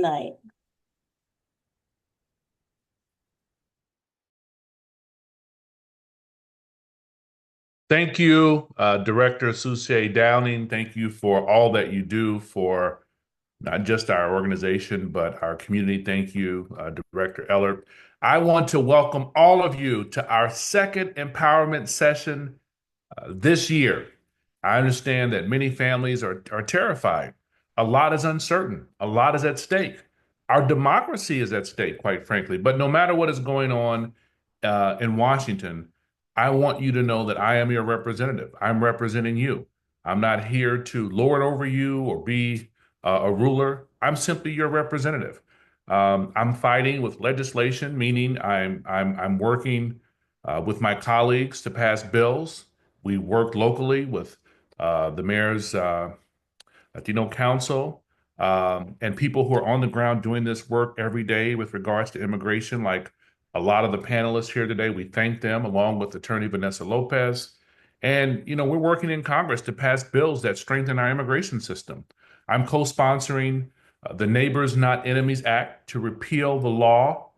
tonight. Thank you, Director Susay Downing. Thank you for all that you do for not just our organization, but our community. Thank you, Director Ellert. I want to welcome all of you to our second empowerment session this year. I understand that many families are terrified. A lot is uncertain. A lot is at stake. Our democracy is at stake, quite frankly. But no matter what is going on in Washington, I want you to know that I am your representative. I'm representing you. I'm not here to lord over you or be a ruler. I'm simply your representative. I'm fighting with legislation, meaning I'm working with my colleagues to pass bills. We worked locally with the mayor's Latino Council and people who are on the ground doing this work every day with regards to immigration, like a lot of the panelists here today. We thank them, along with Attorney Vanessa Lopez. And, we're working in Congress to pass bills that strengthen our immigration system. I'm co-sponsoring the Neighbors Not Enemies Act to repeal the law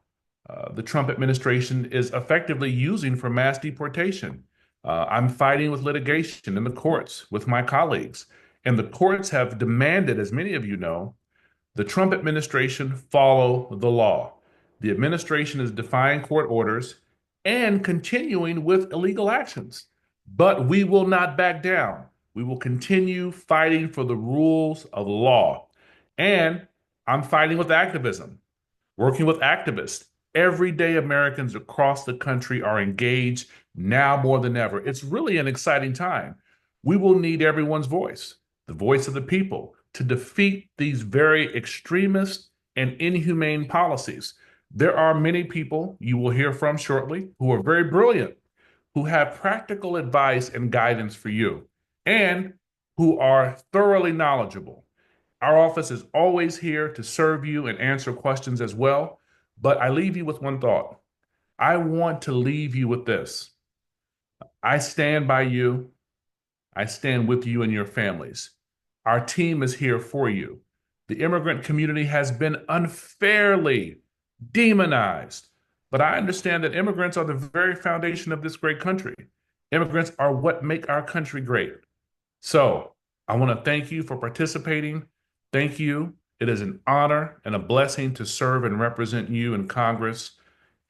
the Trump administration is effectively using for mass deportation. I'm fighting with litigation in the courts with my colleagues. And the courts have demanded, as many of you know, the Trump administration follow the law. The administration is defying court orders and continuing with illegal actions. But we will not back down. We will continue fighting for the rules of law. And I'm fighting with activism, working with activists. Everyday Americans across the country are engaged now more than ever. It's really an exciting time. We will need everyone's voice, the voice of the people, to defeat these very extremist and inhumane policies. There are many people you will hear from shortly who are very brilliant, who have practical advice and guidance for you, and who are thoroughly knowledgeable. Our office is always here to serve you and answer questions as well. But I leave you with one thought. I want to leave you with this. I stand by you. I stand with you and your families. Our team is here for you. The immigrant community has been unfairly demonized, but I understand that immigrants are the very foundation of this great country. Immigrants are what make our country great. So I want to thank you for participating. Thank you. It is an honor and a blessing to serve and represent you in Congress,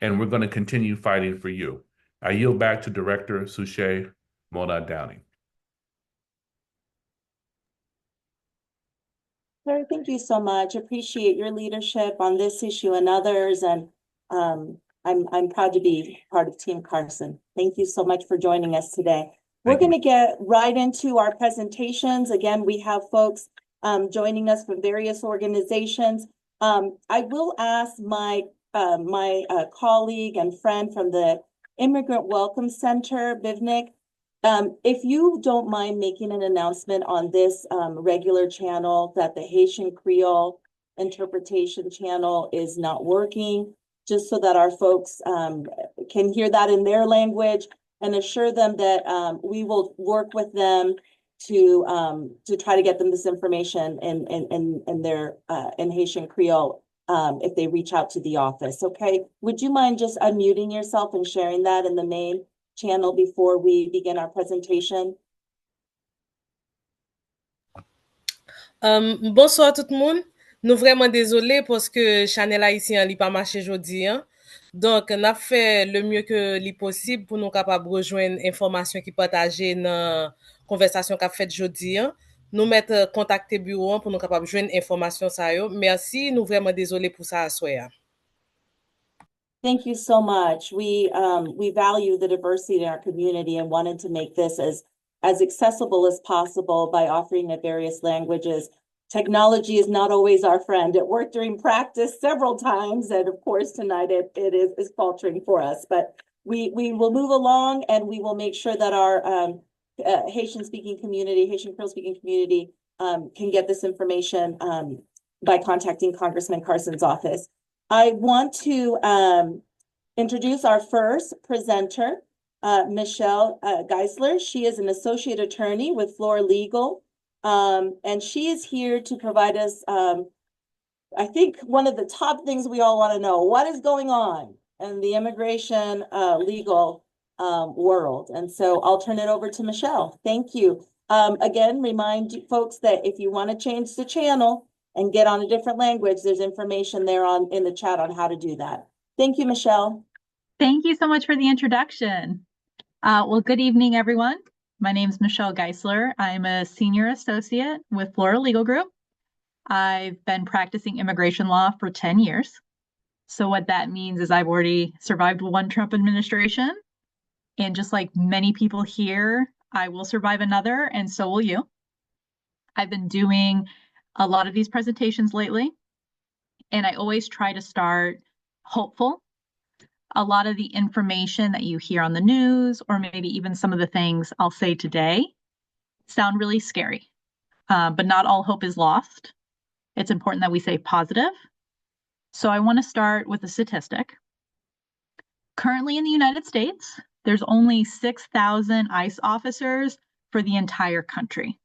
and we're going to continue fighting for you. I yield back to Director Sushay Mona Downing. Sir, thank you so much. Appreciate your leadership on this issue and others, and I'm proud to be part of Team Carson. Thank you so much for joining us today. We're going to get right into our presentations. Again, we have folks joining us from various organizations. I will ask my colleague and friend from the Immigrant Welcome Center, Bivnik, if you don't mind making an announcement on this regular channel that the Haitian Creole interpretation channel is not working, just so that our folks can hear that in their language, and assure them that we will work with them to try to get them this information in their in Haitian Creole if they reach out to the office. Okay, would you mind just unmuting yourself and sharing that in the main channel before we begin our presentation? Bonsoir tout le monde. Nous vraiment désolés parce que Chanel Haïtien n'a pas marché aujourd'hui. Donc, on a fait le mieux que li possible pour nous capables rejoindre information qui partagée dans conversation qu'a fait aujourd'hui. Nous mettre contacter bureau pour nous capables joindre information ça yo. Merci, nous vraiment désolés pour ça à soir. Thank you so much. We value the diversity in our community and wanted to make this as accessible as possible by offering it various languages. Technology is not always our friend. It worked during practice several times, and of course tonight it is faltering for us. But we will move along, and we will make sure that our Haitian-speaking community, Haitian Creole-speaking community, can get this information by contacting Congressman Carson's office. I want to introduce our first presenter, Michelle Geisler. She is an associate attorney with Flora Legal, and she is here to provide us I think one of the top things we all want to know, what is going on in the immigration legal world? And so I'll turn it over to Michelle. Thank you. Again, remind folks that if you want to change the channel and get on a different language, there's information there in the chat on how to do that. Thank you, Michelle. Thank you so much for the introduction. Well, good evening, everyone. My name is Michelle Geisler. I'm a senior associate with Flora Legal Group. I've been practicing immigration law for 10 years. So what that means is I've already survived one Trump administration. And just like many people here, I will survive another, and so will you. I've been doing a lot of these presentations lately, and I always try to start hopeful. A lot of the information that you hear on the news, or maybe even some of the things I'll say today, sound really scary, but not all hope is lost. It's important that we stay positive. So I want to start with a statistic. Currently in the United States, there's only 6,000 ICE officers for the entire country.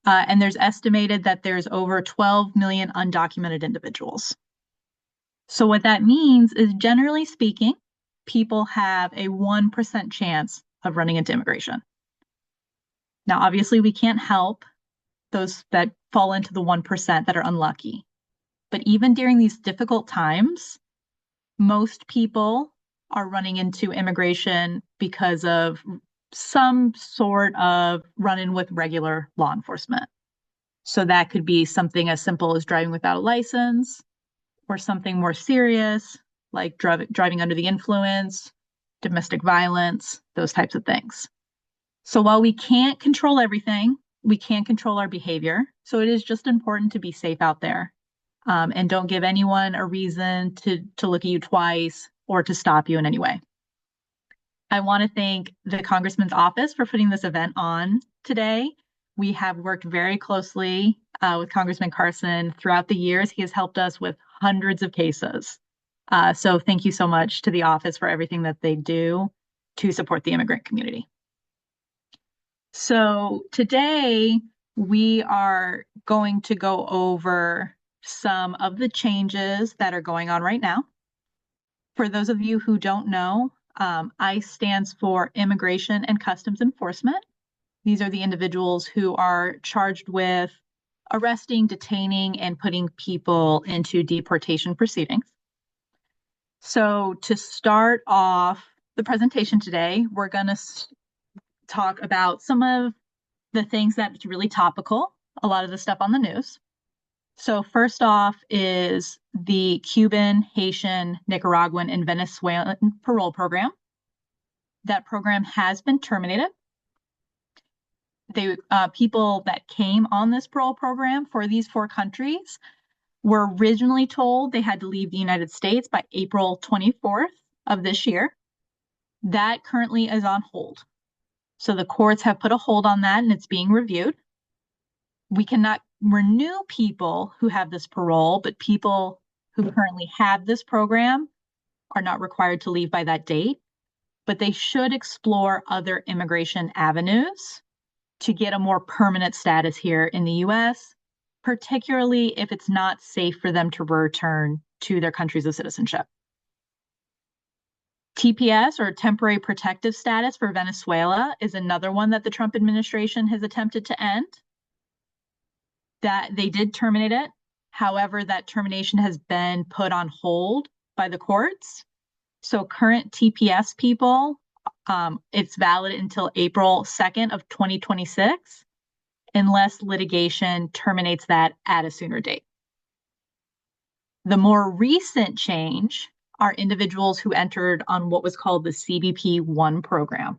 And there's estimated that there's over 12 million undocumented individuals. So what that means is, generally speaking, people have a 1% chance of running into immigration. Now, obviously, we can't help those that fall into the 1% that are unlucky. But even during these difficult times, most people are running into immigration because of some sort of run-in with regular law enforcement. So that could be something as simple as driving without a license, or something more serious like driving under the influence, domestic violence, those types of things. So while we can't control everything, we can control our behavior. So it is just important to be safe out there, and don't give anyone a reason to look at you twice or to stop you in any way. I want to thank the Congressman's office for putting this event on today. We have worked very closely with Congressman Carson throughout the years. He has helped us with hundreds of cases. So thank you so much to the office for everything that they do to support the immigrant community. So today we are going to go over some of the changes that are going on right now. For those of you who don't know, ICE stands for Immigration and Customs Enforcement. These are the individuals who are charged with arresting, detaining, and putting people into deportation proceedings. So to start off the presentation today, we're going to talk about some of the things that's really topical, a lot of the stuff on the news. So first off is the Cuban, Haitian, Nicaraguan, and Venezuelan parole program. That program has been terminated. People that came on this parole program for these 4 countries were originally told they had to leave the United States by April 24th of this year. That currently is on hold. So the courts have put a hold on that, and it's being reviewed. We cannot renew people who have this parole, but people who currently have this program are not required to leave by that date, but they should explore other immigration avenues to get a more permanent status here in the US, particularly if it's not safe for them to return to their countries of citizenship. TPS, or temporary protective status, for Venezuela is another one that the Trump administration has attempted to end. That they did terminate it. However, that termination has been put on hold by the courts. So current TPS people, it's valid until April 2nd of 2026, unless litigation terminates that at a sooner date. The more recent change are individuals who entered on what was called the CBP-1 program.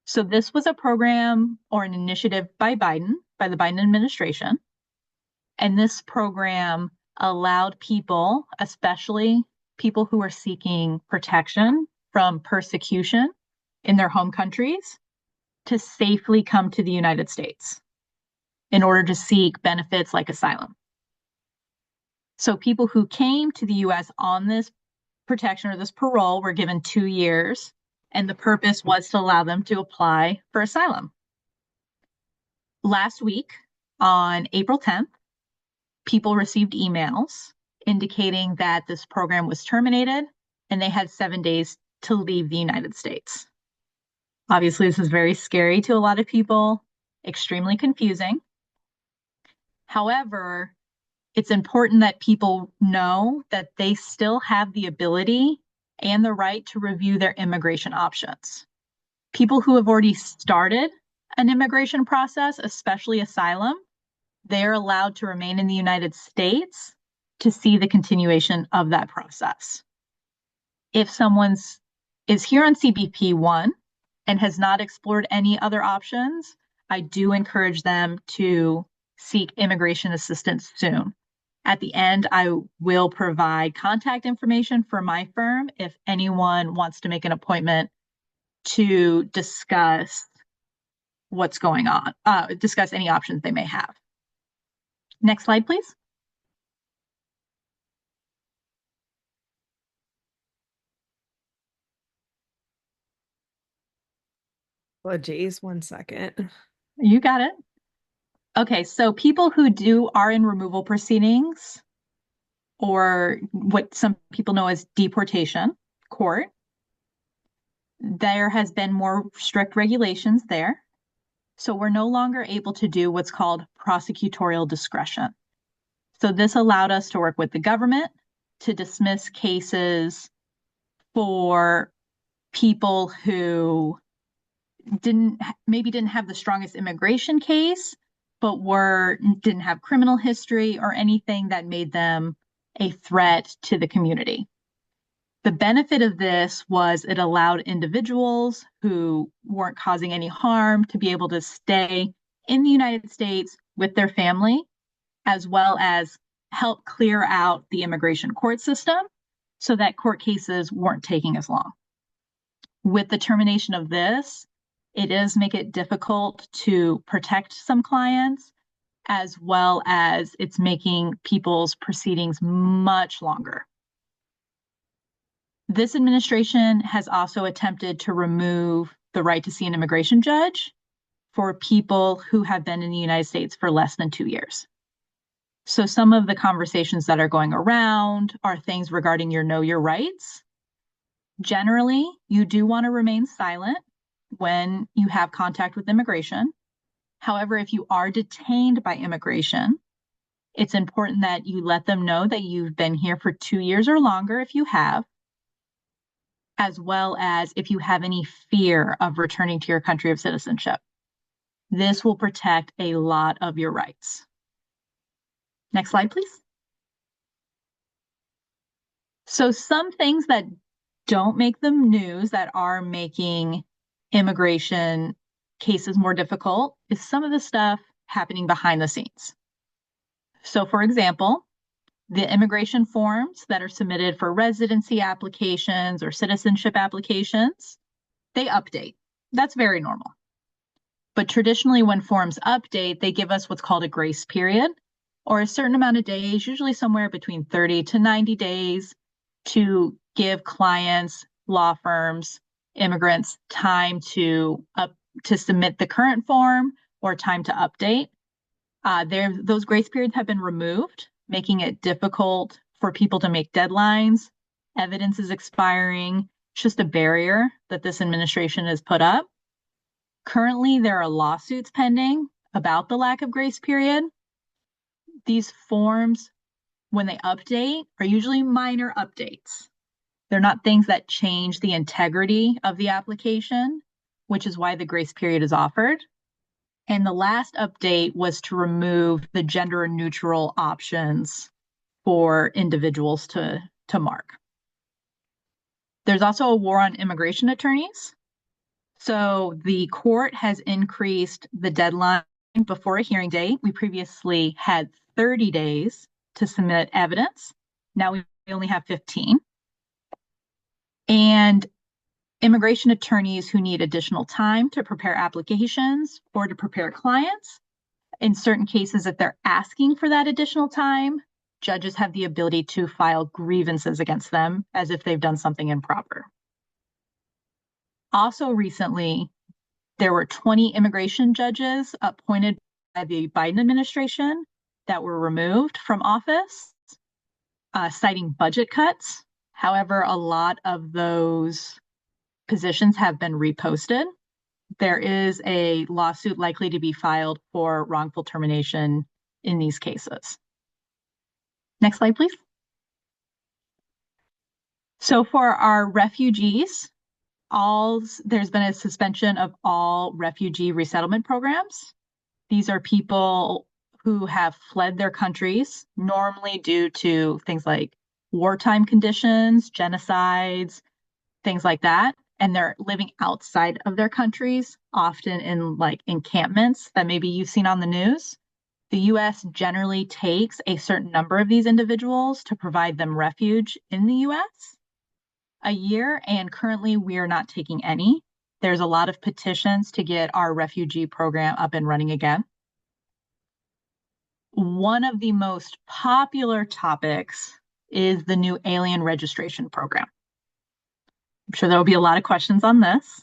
So this was a program or an initiative by the Biden administration. And this program allowed people, especially people who are seeking protection from persecution in their home countries, to safely come to the United States in order to seek benefits like asylum. So people who came to the US on this protection or this parole were given 2 years, and the purpose was to allow them to apply for asylum. Last week, on April 10th, people received emails indicating that this program was terminated and they had 7 days to leave the United States. Obviously, this is very scary to a lot of people, extremely confusing. However, it's important that people know that they still have the ability and the right to review their immigration options. People who have already started an immigration process, especially asylum, they're allowed to remain in the United States to see the continuation of that process. If someone is here on CBP 1 and has not explored any other options, I do encourage them to seek immigration assistance soon. At the end, I will provide contact information for my firm if anyone wants to make an appointment to discuss what's going on, discuss any options they may have. Next slide, please. Well, geez, 1 second. You got it. Okay, so people who are in removal proceedings, or what some people know as deportation court, there has been more strict regulations there. So we're no longer able to do what's called prosecutorial discretion. So this allowed us to work with the government to dismiss cases for people who maybe didn't have the strongest immigration case, but didn't have criminal history or anything that made them a threat to the community. The benefit of this was it allowed individuals who weren't causing any harm to be able to stay in the United States with their family, as well as help clear out the immigration court system so that court cases weren't taking as long. With the termination of this, it does make it difficult to protect some clients, as well as it's making people's proceedings much longer. This administration has also attempted to remove the right to see an immigration judge for people who have been in the United States for less than 2 years. So some of the conversations that are going around are things regarding know your rights. Generally, you do want to remain silent when you have contact with immigration. However, if you are detained by immigration, it's important that you let them know that you've been here for 2 years or longer if you have, as well as if you have any fear of returning to your country of citizenship. This will protect a lot of your rights. Next slide, please. So some things that don't make the news that are making immigration cases more difficult is some of the stuff happening behind the scenes. So for example, the immigration forms that are submitted for residency applications or citizenship applications, they update. That's very normal. But traditionally when forms update, they give us what's called a grace period, or a certain amount of days, usually somewhere between 30 to 90 days, to give clients, law firms, immigrants time to submit the current form or time to update. Those grace periods have been removed, making it difficult for people to make deadlines. Evidence is expiring. It's just a barrier that this administration has put up. Currently, there are lawsuits pending about the lack of grace period. These forms, when they update, are usually minor updates. They're not things that change the integrity of the application, which is why the grace period is offered. And the last update was to remove the gender neutral options for individuals to mark. There's also a war on immigration attorneys. So the court has increased the deadline before a hearing date. We previously had 30 days to submit evidence. Now we only have 15. And immigration attorneys who need additional time to prepare applications or to prepare clients, in certain cases, if they're asking for that additional time, judges have the ability to file grievances against them as if they've done something improper. Also recently, there were 20 immigration judges appointed by the Biden administration that were removed from office, citing budget cuts. However, a lot of those positions have been reposted. There is a lawsuit likely to be filed for wrongful termination in these cases. Next slide, please. So for our refugees, there's been a suspension of all refugee resettlement programs. These are people who have fled their countries, normally due to things like wartime conditions, genocides, things like that. And they're living outside of their countries, often in like encampments that maybe you've seen on the news. The US generally takes a certain number of these individuals to provide them refuge in the US a year, and currently we are not taking any. There's a lot of petitions to get our refugee program up and running again. One of the most popular topics is the new alien registration program. I'm sure there will be a lot of questions on this.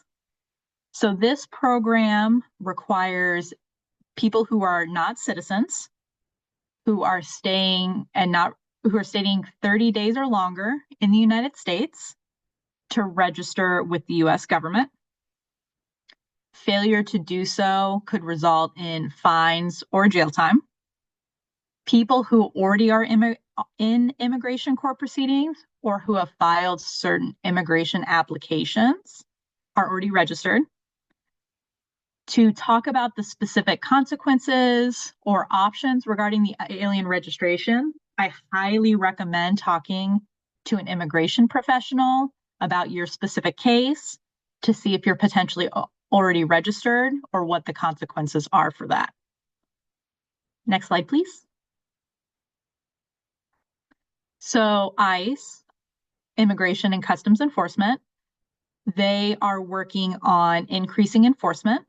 So this program requires people who are not citizens, who are staying 30 days or longer in the United States to register with the US government. Failure to do so could result in fines or jail time. People who already are in immigration court proceedings or who have filed certain immigration applications are already registered. To talk about the specific consequences or options regarding the alien registration, I highly recommend talking to an immigration professional about your specific case to see if you're potentially already registered or what the consequences are for that. Next slide, please. So ICE, Immigration and Customs Enforcement, they are working on increasing enforcement.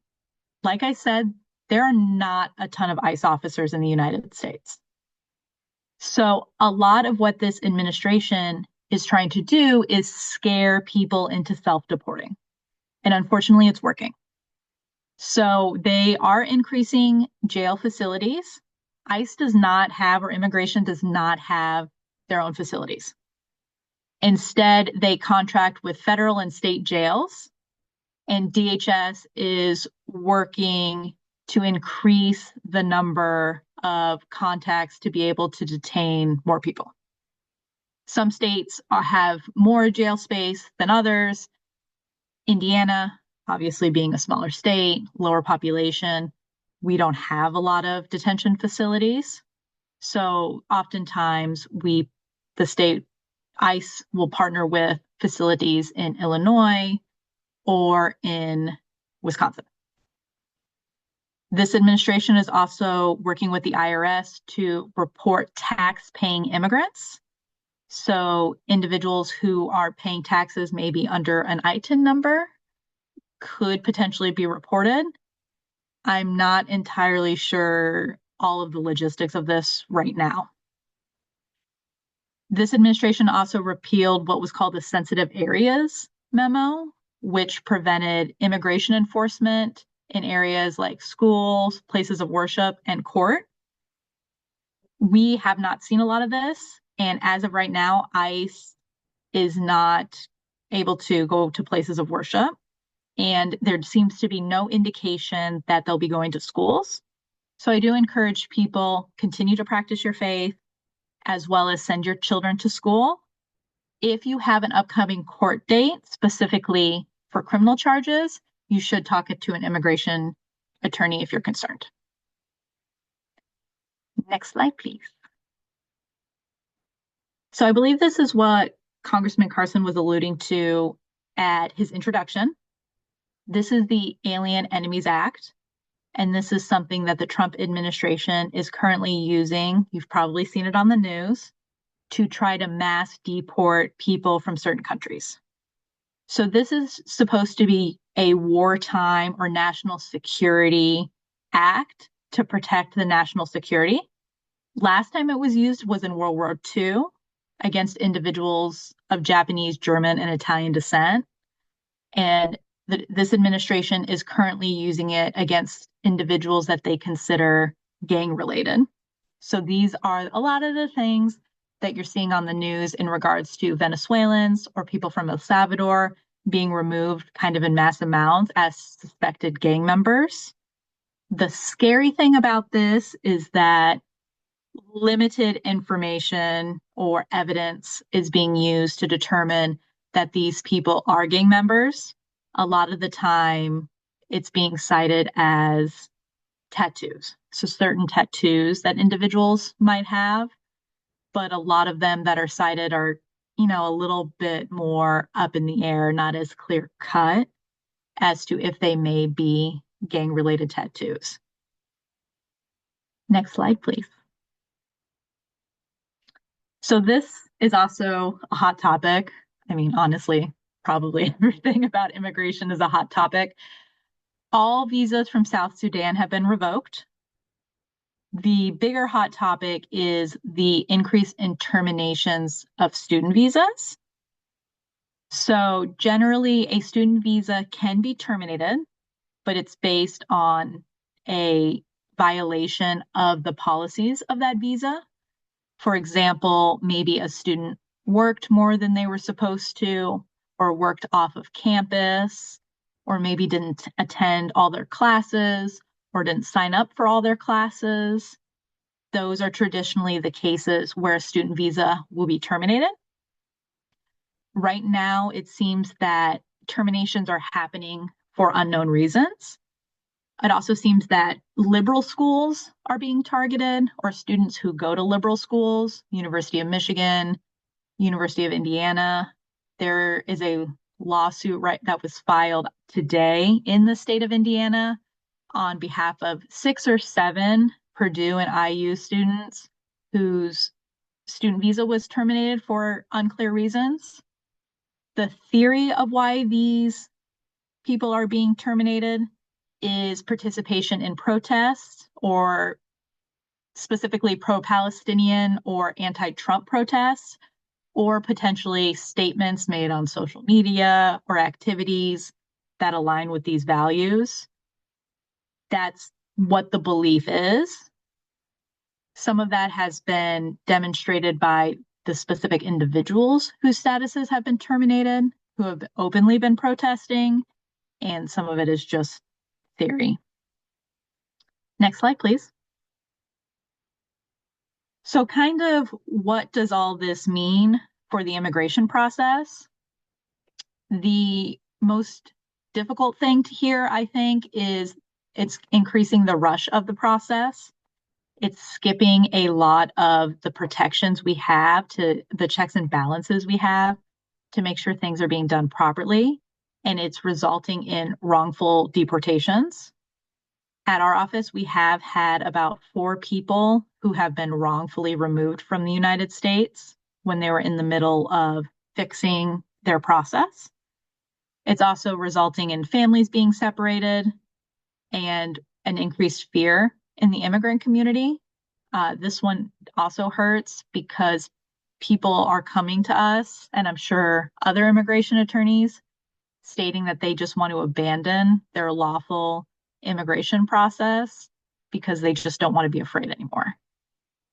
Like I said, there are not a ton of ICE officers in the United States. So a lot of what this administration is trying to do is scare people into self-deporting. And unfortunately, it's working. So they are increasing jail facilities. ICE does not have, or immigration does not have their own facilities. Instead, they contract with federal and state jails, and DHS is working to increase the number of contacts to be able to detain more people. Some states have more jail space than others. Indiana, obviously being a smaller state, lower population, we don't have a lot of detention facilities. So oftentimes the state ICE will partner with facilities in Illinois or in Wisconsin. This administration is also working with the IRS to report tax-paying immigrants. So individuals who are paying taxes maybe under an ITIN number could potentially be reported. I'm not entirely sure all of the logistics of this right now. This administration also repealed what was called the Sensitive Areas Memo, which prevented immigration enforcement in areas like schools, places of worship, and court. We have not seen a lot of this, and as of right now, ICE is not able to go to places of worship, and there seems to be no indication that they'll be going to schools. So I do encourage people, continue to practice your faith, as well as send your children to school. If you have an upcoming court date, specifically for criminal charges, you should talk to an immigration attorney if you're concerned. Next slide, please. So I believe this is what Congressman Carson was alluding to at his introduction. This is the Alien Enemies Act, and this is something that the Trump administration is currently using, you've probably seen it on the news, to try to mass deport people from certain countries. So this is supposed to be a wartime or national security act to protect the national security. Last time it was used was in World War II against individuals of Japanese, German, and Italian descent. And this administration is currently using it against individuals that they consider gang-related. So these are a lot of the things that you're seeing on the news in regards to Venezuelans or people from El Salvador being removed kind of in mass amounts as suspected gang members. The scary thing about this is that limited information or evidence is being used to determine that these people are gang members. A lot of the time, it's being cited as tattoos. So certain tattoos that individuals might have, but a lot of them that are cited are, a little bit more up in the air, not as clear cut as to if they may be gang related tattoos. Next slide, please. So this is also a hot topic. I mean, honestly, probably everything about immigration is a hot topic. All visas from South Sudan have been revoked. The bigger hot topic is the increase in terminations of student visas. So generally, a student visa can be terminated, but it's based on a violation of the policies of that visa. For example, maybe a student worked more than they were supposed to, or worked off of campus, or maybe didn't attend all their classes, or didn't sign up for all their classes. Those are traditionally the cases where a student visa will be terminated. Right now, it seems that terminations are happening for unknown reasons. It also seems that liberal schools are being targeted, or students who go to liberal schools, University of Michigan, University of Indiana. There is a lawsuit that was filed today in the state of Indiana on behalf of 6 or 7 Purdue and IU students whose student visa was terminated for unclear reasons. The theory of why these people are being terminated is participation in protests, or specifically pro-Palestinian or anti-Trump protests, or potentially statements made on social media or activities that align with these values. That's what the belief is. Some of that has been demonstrated by the specific individuals whose statuses have been terminated, who have openly been protesting, and some of it is just theory. Next slide, please. So kind of what does all this mean for the immigration process? The most difficult thing to hear, I think, is it's increasing the rush of the process. It's skipping a lot of the protections we have, to the checks and balances we have to make sure things are being done properly. And it's resulting in wrongful deportations. At our office, we have had about 4 people who have been wrongfully removed from the United States when they were in the middle of fixing their process. It's also resulting in families being separated and an increased fear in the immigrant community. This one also hurts because people are coming to us, and I'm sure other immigration attorneys, stating that they just want to abandon their lawful immigration process because they just don't want to be afraid anymore.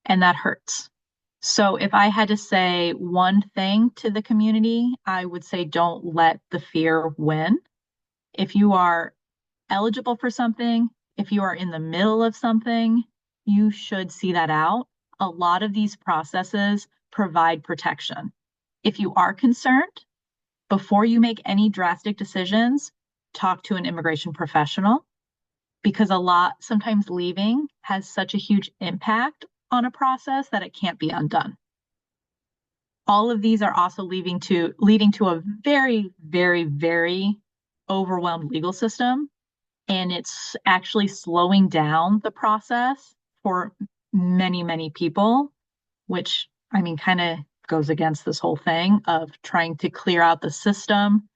And that hurts. So if I had to say one thing to the community, I would say don't let the fear win. If you are eligible for something, if you are in the middle of something, you should see that out. A lot of these processes provide protection. If you are concerned, before you make any drastic decisions, talk to an immigration professional, because sometimes leaving has such a huge impact on a process that it can't be undone. All of these are also leading to a very, very, very overwhelmed legal system. And it's actually slowing down the process for many, many people, which kind of goes against this whole thing of trying to clear out the system,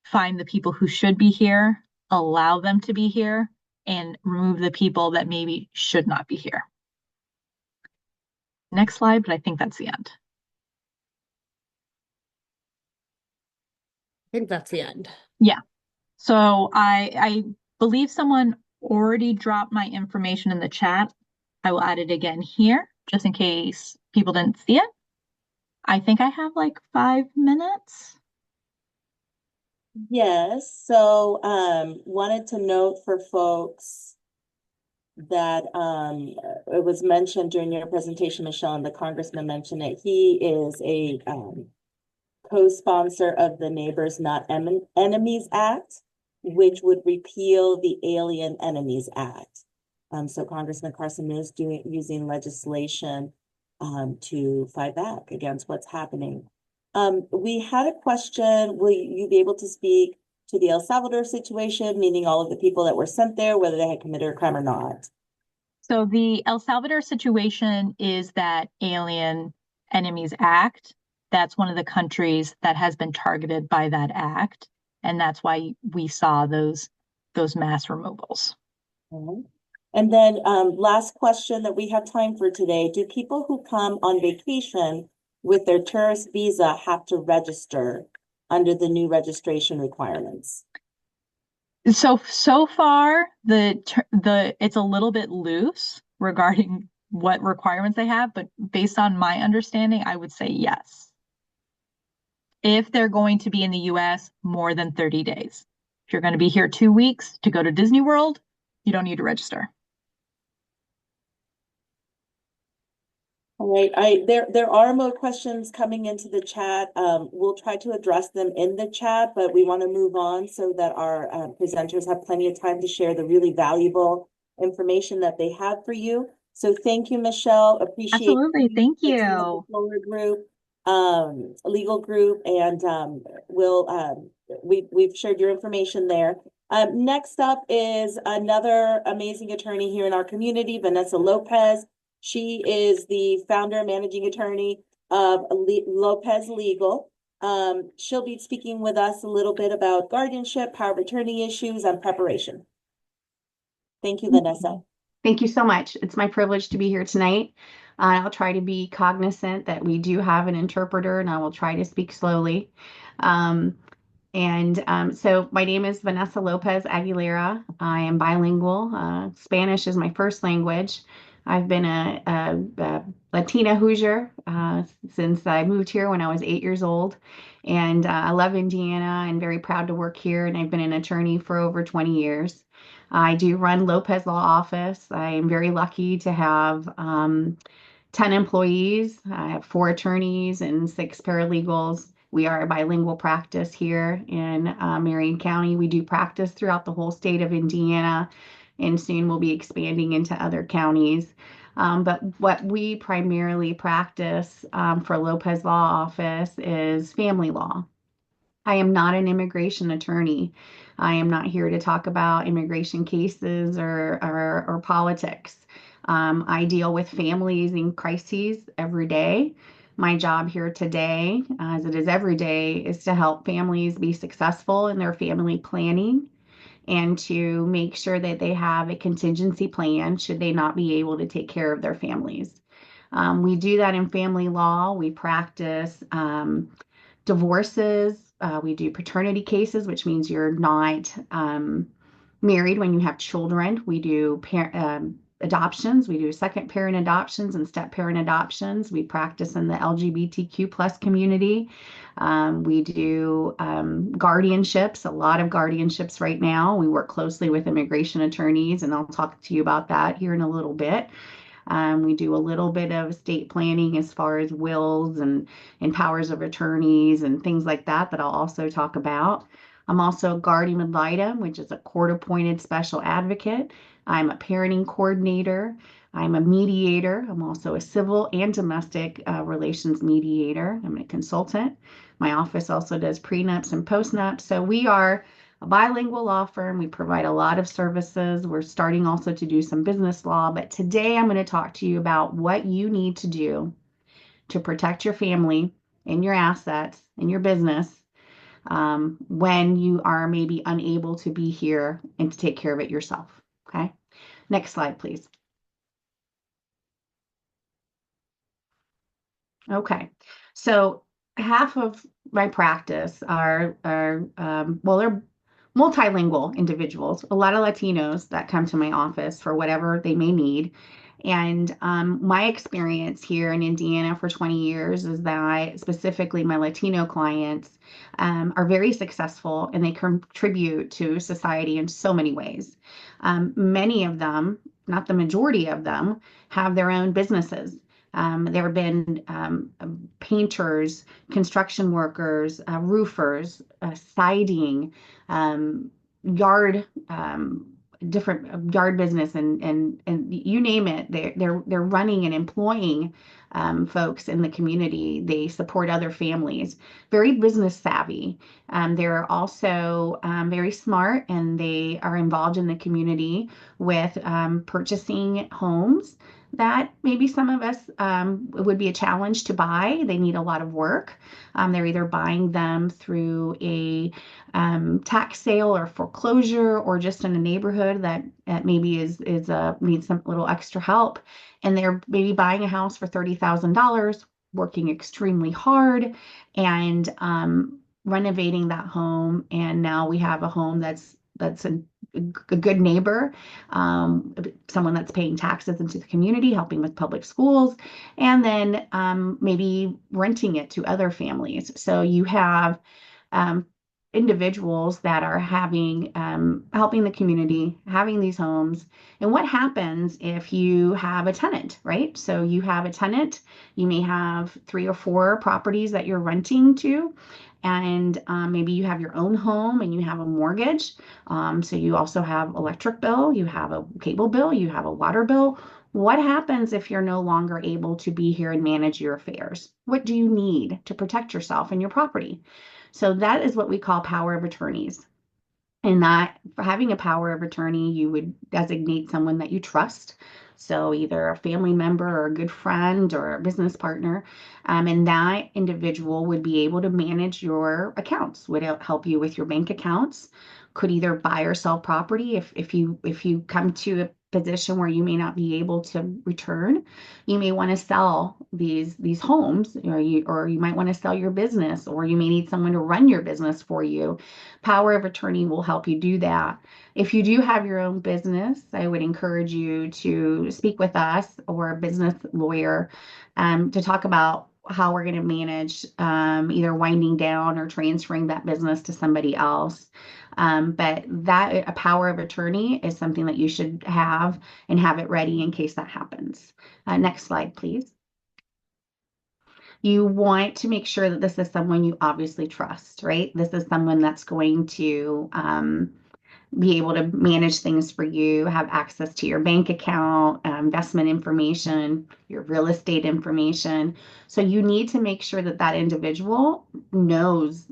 find the people who should be here, allow them to be here, and remove the people that maybe should not be here. Next slide, but I think that's the end. I think that's the end. Yeah. So I believe someone already dropped my information in the chat. I will add it again here, just in case people didn't see it. I think I have like 5 minutes. Yes, so wanted to note for folks that it was mentioned during your presentation, Michelle, and the congressman mentioned it. He is a co-sponsor of the Neighbors Not Enemies Act, which would repeal the Alien Enemies Act. So Congressman Carson is using legislation to fight back against what's happening. We had a question. Will you be able to speak to the El Salvador situation, meaning all of the people that were sent there, whether they had committed a crime or not? So the El Salvador situation is that Alien Enemies Act. That's one of the countries that has been targeted by that act, and that's why we saw those mass removals. And then last question that we have time for today. Do people who come on vacation with their tourist visa have to register under the new registration requirements? So far, it's a little bit loose regarding what requirements they have, but based on my understanding, I would say yes. If they're going to be in the US more than 30 days. If you're going to be here 2 weeks to go to Disney World, you don't need to register. All right, there are more questions coming into the chat. We'll try to address them in the chat, but we want to move on so that our presenters have plenty of time to share the really valuable information that they have for you. So thank you, Michelle. Appreciate Absolutely. Thank the team of the you. Flora group, legal group, and we've shared your information there. Next up is another amazing attorney here in our community, Vanessa Lopez. She is the founder and managing attorney of Lopez Legal. She'll be speaking with us a little bit about guardianship, power of attorney issues, and preparation. Thank you, Vanessa. Thank you so much. It's my privilege to be here tonight. I'll try to be cognizant that we do have an interpreter, and I will try to speak slowly. So my name is Vanessa Lopez Aguilera. I am bilingual. Spanish is my first language. I've been a Latina Hoosier since I moved here when I was 8 years old. And I love Indiana and very proud to work here. And I've been an attorney for over 20 years. I do run Lopez Law Office. I am very lucky to have 10 employees. I have 4 attorneys and 6 paralegals. We are a bilingual practice here in Marion County. We do practice throughout the whole state of Indiana, and soon we'll be expanding into other counties. But what we primarily practice for Lopez Law Office is family law. I am not an immigration attorney. I am not here to talk about immigration cases or politics. I deal with families in crises every day. My job here today, as it is every day, is to help families be successful in their family planning and to make sure that they have a contingency plan should they not be able to take care of their families. We do that in family law. We practice divorces. We do paternity cases, which means you're not married when you have children. We do adoptions. We do second parent adoptions and step parent adoptions. We practice in the LGBTQ plus community. We do guardianships, a lot of guardianships right now. We work closely with immigration attorneys, and I'll talk to you about that here in a little bit. We do a little bit of estate planning as far as wills and powers of attorneys and things like that I'll also talk about. I'm also a guardian ad litem, which is a court-appointed special advocate. I'm a parenting coordinator. I'm a mediator. I'm also a civil and domestic relations mediator. I'm a consultant. My office also does prenups and postnups. So we are a bilingual law firm. We provide a lot of services. We're starting also to do some business law. But today I'm going to talk to you about what you need to do to protect your family and your assets and your business when you are maybe unable to be here and to take care of it yourself. Okay. Next slide, please. Okay. So half of my practice are they're multilingual individuals, a lot of Latinos that come to my office for whatever they may need. And my experience here in Indiana for 20 years is that specifically my Latino clients are very successful and they contribute to society in so many ways. Many of them, not the majority of them, have their own businesses. There have been painters, construction workers, roofers, siding, yard, different yard business, and you name it. They're running and employing folks in the community. They support other families. Very business savvy. They're also very smart, and they are involved in the community with purchasing homes that maybe some of us would be a challenge to buy. They need a lot of work. They're either buying them through a tax sale or foreclosure, or just in a neighborhood that maybe needs some little extra help, and they're maybe buying a house for $30,000, working extremely hard, and renovating that home. And now we have a home that's a good neighbor, someone that's paying taxes into the community, helping with public schools, and then maybe renting it to other families. So you have individuals that are having helping the community, having these homes. And what happens if you have a tenant, right? So you have a tenant, you may have 3 or 4 properties that you're renting to, and maybe you have your own home and you have a mortgage. So you also have electric bill, you have a cable bill, you have a water bill. What happens if you're no longer able to be here and manage your affairs? What do you need to protect yourself and your property? So that is what we call power of attorneys. And that, for having a power of attorney, you would designate someone that you trust. So either a family member or a good friend or a business partner. And that individual would be able to manage your accounts, would help you with your bank accounts, could either buy or sell property. If you come to a position where you may not be able to return, you may want to sell these homes, or you might want to sell your business, or you may need someone to run your business for you. Power of attorney will help you do that. If you do have your own business, I would encourage you to speak with us or a business lawyer to talk about how we're going to manage either winding down or transferring that business to somebody else. But that a power of attorney is something that you should have and have it ready in case that happens. Next slide, please. You want to make sure that this is someone you obviously trust, right? This is someone that's going to be able to manage things for you, have access to your bank account, investment information, your real estate information. So you need to make sure that that individual knows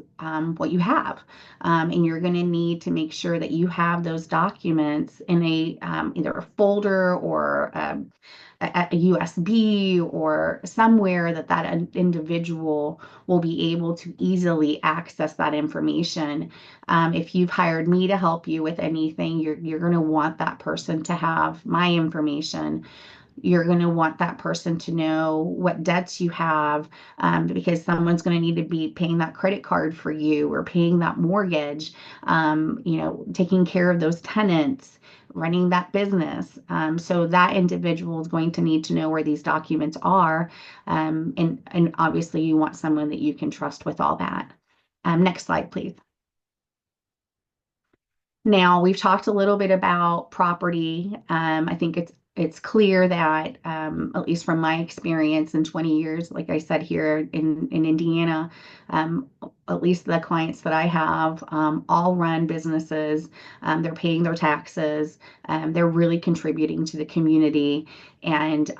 what you have. And you're going to need to make sure that you have those documents in either a folder or a USB or somewhere that individual will be able to easily access that information. If you've hired me to help you with anything, you're going to want that person to have my information. You're going to want that person to know what debts you have, because someone's going to need to be paying that credit card for you or paying that mortgage, taking care of those tenants, running that business. So that individual is going to need to know where these documents are. And obviously you want someone that you can trust with all that. Next slide, please. Now, we've talked a little bit about property. I think it's clear that, at least from my experience in 20 years, like I said, here in Indiana, at least the clients that I have all run businesses. They're paying their taxes. They're really contributing to the community. And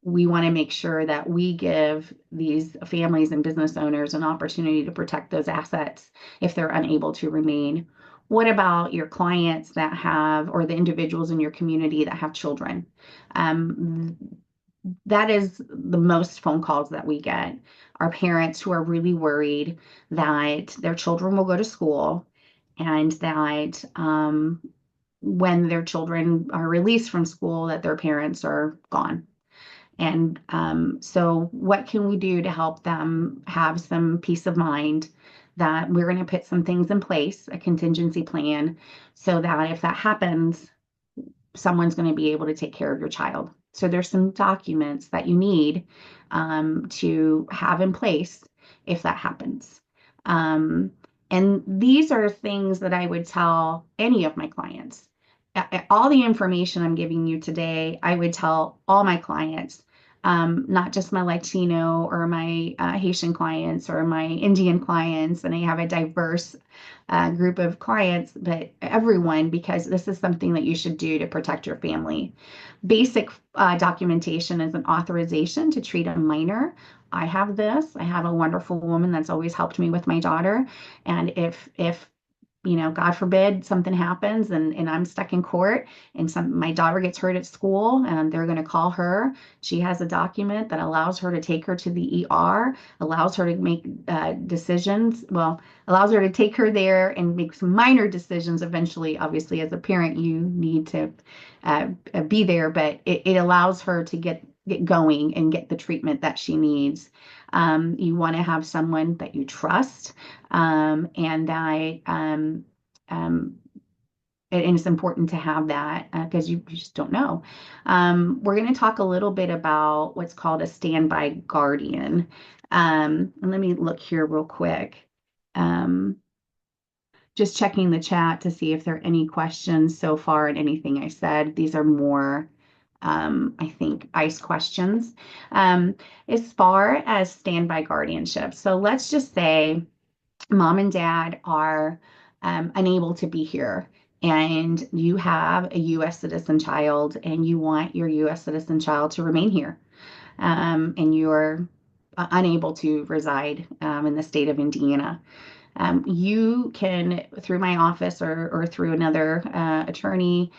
we want to make sure that we give these families and business owners an opportunity to protect those assets if they're unable to remain. What about your clients that have, or the individuals in your community that have children? That is the most phone calls that we get, are parents who are really worried that their children will go to school, and that when their children are released from school, that their parents are gone. And so what can we do to help them have some peace of mind that we're going to put some things in place, a contingency plan, so that if that happens, someone's going to be able to take care of your child. So there's some documents that you need to have in place if that happens. And these are things that I would tell any of my clients. All the information I'm giving you today, I would tell all my clients, not just my Latino or my Haitian clients or my Indian clients. And I have a diverse group of clients, but everyone, because this is something that you should do to protect your family. Basic documentation is an authorization to treat a minor. I have this. I have a wonderful woman that's always helped me with my daughter. And if God forbid something happens and I'm stuck in court and my daughter gets hurt at school and they're going to call her, she has a document that allows her to take her to the ER, allows her to make decisions. Well, allows her to take her there and make some minor decisions. Eventually, obviously, as a parent, you need to be there, but it allows her to get going and get the treatment that she needs. You want to have someone that you trust, and it's important to have that because you just don't know. We're going to talk a little bit about what's called a standby guardian. And let me look here real quick. Just checking the chat to see if there are any questions so far in anything I said. These are more, I think, ICE questions. As far as standby guardianship, so let's just say mom and dad are unable to be here, and you have a U.S. citizen child, and you want your U.S. citizen child to remain here, and you're unable to reside in the state of Indiana. You can, through my office or through another attorney,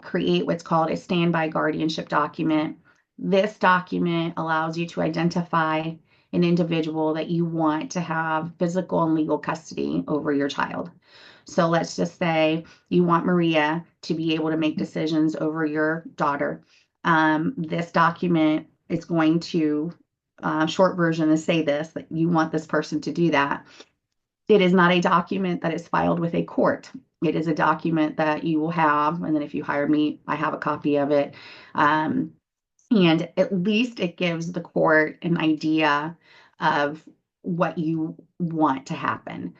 create what's called a standby guardianship document. This document allows you to identify an individual that you want to have physical and legal custody over your child. So let's just say you want Maria to be able to make decisions over your daughter. This document is going to, short version is say this, that you want this person to do that. It is not a document that is filed with a court. It is a document that you will have, and then if you hire me, I have a copy of it. And at least it gives the court an idea of what you want to happen.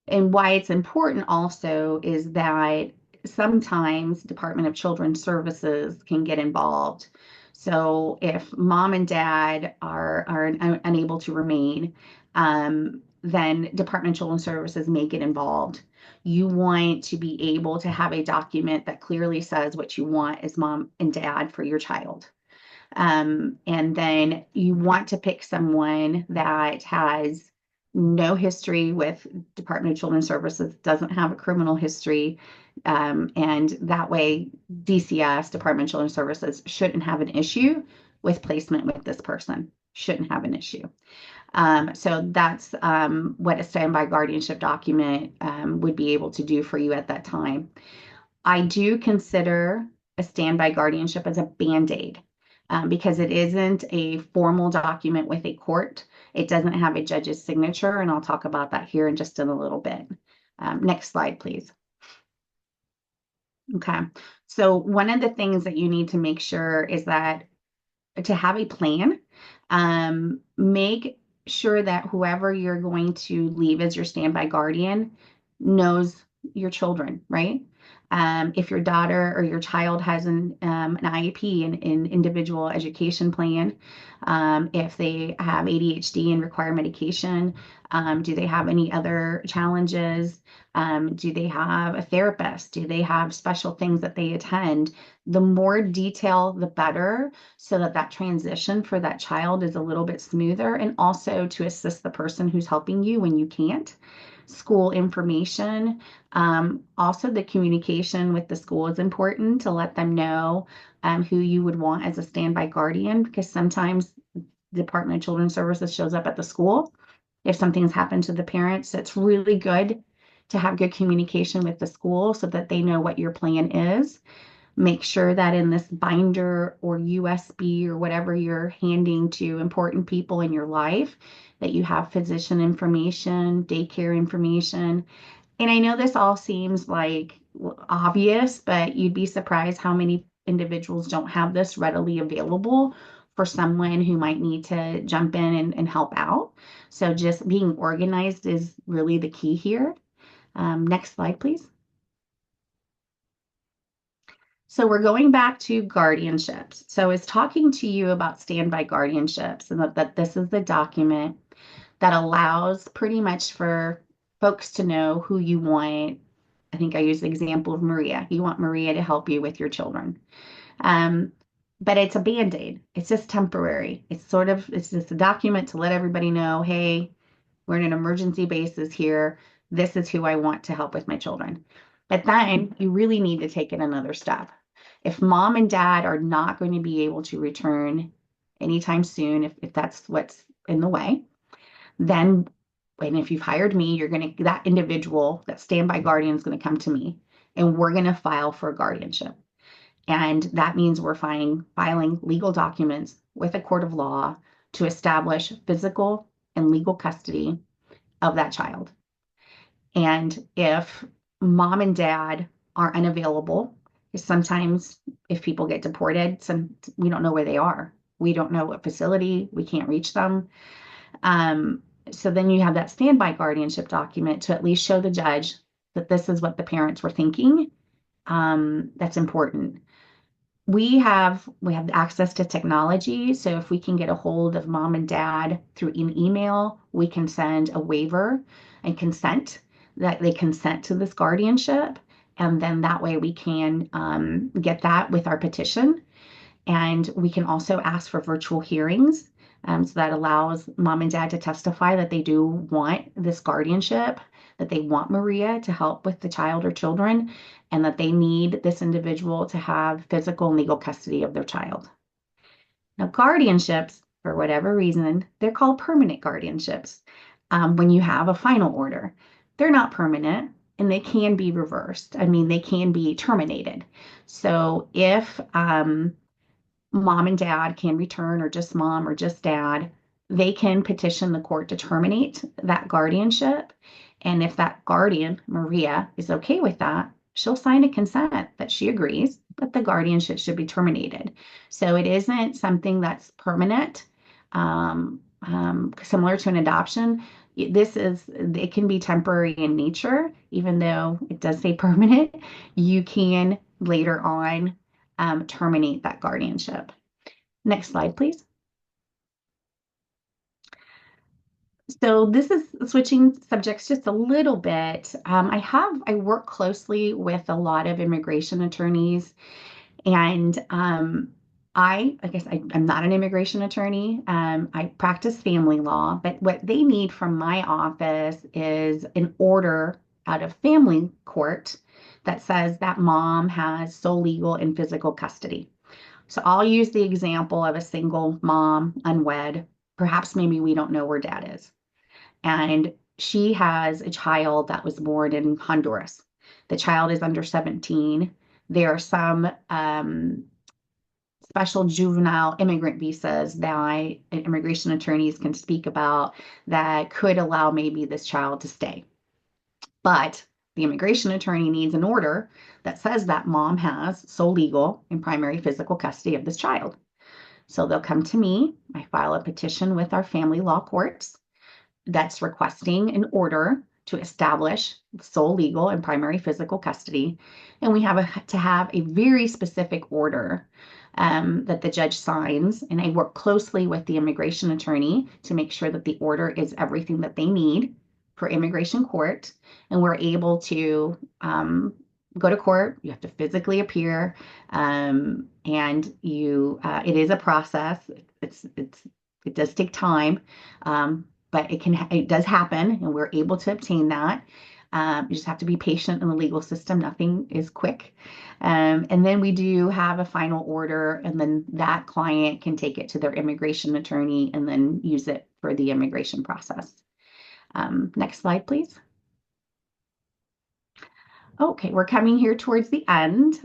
And why it's important also is that sometimes Department of Children's Services can get involved. So if mom and dad are unable to remain, then Department of Children's Services may get involved. You want to be able to have a document that clearly says what you want as mom and dad for your child. And then you want to pick someone that has no history with Department of Children's Services, doesn't have a criminal history, and that way DCS, Department of Children's Services, shouldn't have an issue with placement with this person, shouldn't have an issue. So that's what a standby guardianship document would be able to do for you at that time. I do consider a standby guardianship as a Band-Aid because it isn't a formal document with a court. It doesn't have a judge's signature, and I'll talk about that here in just in a little bit. Next slide, please. Okay, so one of the things that you need to make sure is that to have a plan, make sure that whoever you're going to leave as your standby guardian knows your children, right? If your daughter or your child has an IEP, an individual education plan, if they have ADHD and require medication, do they have any other challenges? Do they have a therapist? Do they have special things that they attend? The more detail, the better, so that that transition for that child is a little bit smoother, and also to assist the person who's helping you when you can't. School information. Also, the communication with the school is important to let them know who you would want as a standby guardian, because sometimes the Department of Children's Services shows up at the school if something's happened to the parents. So it's really good to have good communication with the school so that they know what your plan is. Make sure that in this binder or USB or whatever you're handing to important people in your life, that you have physician information, daycare information. And I know this all seems like obvious, but you'd be surprised how many individuals don't have this readily available for someone who might need to jump in and help out. So just being organized is really the key here. Next slide, please. So we're going back to guardianships. So it's talking to you about standby guardianships, and that this is the document that allows pretty much for folks to know who you want. I think I used the example of Maria. You want Maria to help you with your children. But it's a Band-Aid. It's just temporary. It's just a document to let everybody know, hey, we're in an emergency basis here. This is who I want to help with my children. But then you really need to take it another step. If mom and dad are not going to be able to return anytime soon, if that's what's in the way, then, and if you've hired me, that individual, that standby guardian is going to come to me, and we're going to file for a guardianship. And that means we're filing legal documents with a court of law to establish physical and legal custody of that child. And if mom and dad are unavailable, sometimes if people get deported, we don't know where they are. We don't know what facility, we can't reach them. So then you have that standby guardianship document to at least show the judge that this is what the parents were thinking. That's important. We have access to technology, so if we can get a hold of mom and dad through an email, we can send a waiver and consent that they consent to this guardianship, and then that way we can get that with our petition. And we can also ask for virtual hearings, so that allows mom and dad to testify that they do want this guardianship, that they want Maria to help with the child or children, and that they need this individual to have physical and legal custody of their child. Now, guardianships, for whatever reason, they're called permanent guardianships when you have a final order. They're not permanent, and they can be reversed. I mean, they can be terminated. So if mom and dad can return, or just mom or just dad, they can petition the court to terminate that guardianship. And if that guardian, Maria, is okay with that, she'll sign a consent that she agrees that the guardianship should be terminated. So it isn't something that's permanent, similar to an adoption. It can be temporary in nature, even though it does say permanent. You can later on terminate that guardianship. Next slide, please. So this is switching subjects just a little bit. I work closely with a lot of immigration attorneys, and I guess I'm not an immigration attorney. I practice family law, but what they need from my office is an order out of family court that says that mom has sole legal and physical custody. So I'll use the example of a single mom, unwed. Perhaps maybe we don't know where dad is. And she has a child that was born in Honduras. The child is under 17. There are some special juvenile immigrant visas that immigration attorneys can speak about that could allow maybe this child to stay. But the immigration attorney needs an order that says that mom has sole legal and primary physical custody of this child. So they'll come to me. I file a petition with our family law courts that's requesting an order to establish sole legal and primary physical custody. And we have to have a very specific order that the judge signs. And I work closely with the immigration attorney to make sure that the order is everything that they need for immigration court. And we're able to go to court. You have to physically appear, and it is a process. It does take time, but it does happen, and we're able to obtain that. You just have to be patient in the legal system. Nothing is quick. And then we do have a final order, and then that client can take it to their immigration attorney and then use it for the immigration process. Next slide, please. Okay, we're coming here towards the end.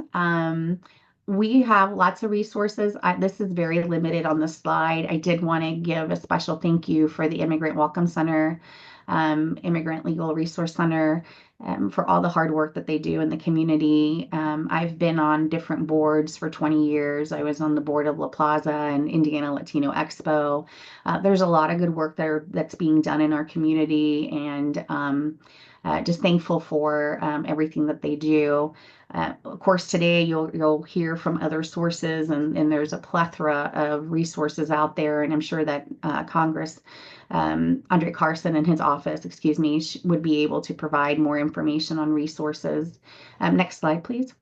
We have lots of resources. This is very limited on the slide. I did want to give a special thank you for the Immigrant Welcome Center. Immigrant Legal Resource Center, for all the hard work that they do in the community. I've been on different boards for 20 years. I was on the board of La Plaza and Indiana Latino Expo. There's a lot of good work there that's being done in our community, and just thankful for everything that they do. Of course, today you'll hear from other sources, and there's a plethora of resources out there, and I'm sure that Congress, André Carson and his office, excuse me, would be able to provide more information on resources. Next slide, please.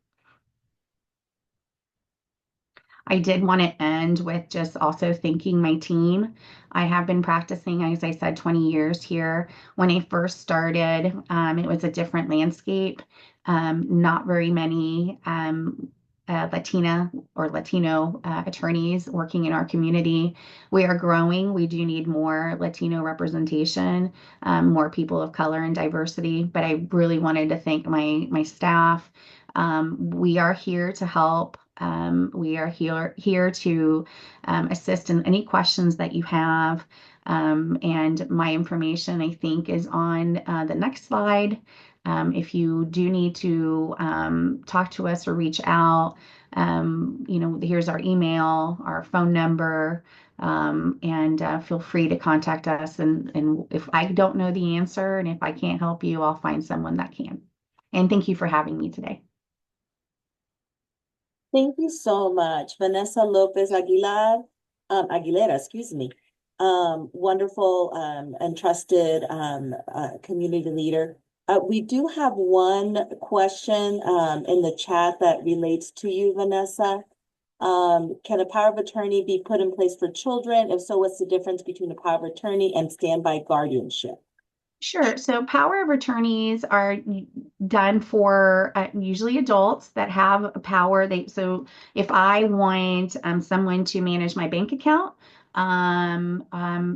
I did want to end with just also thanking my team. I have been practicing, as I said, 20 years here. When I first started, it was a different landscape. Not very many Latina or Latino attorneys working in our community. We are growing. We do need more Latino representation, more people of color and diversity. But I really wanted to thank my staff. We are here to help. We are here to assist in any questions that you have. And my information, I think, is on the next slide. If you do need to talk to us or reach out, here's our email, our phone number, and feel free to contact us. And if I don't know the answer and if I can't help you, I'll find someone that can. And thank you for having me today. Thank you so much, Vanessa Lopez Aguilera, excuse me. Wonderful and trusted community leader. We do have one question in the chat that relates to you, Vanessa. Can a power of attorney be put in place for children? If so, what's the difference between a power of attorney and standby guardianship? Sure. So power of attorneys are done for usually adults that have a power. So if I want someone to manage my bank account,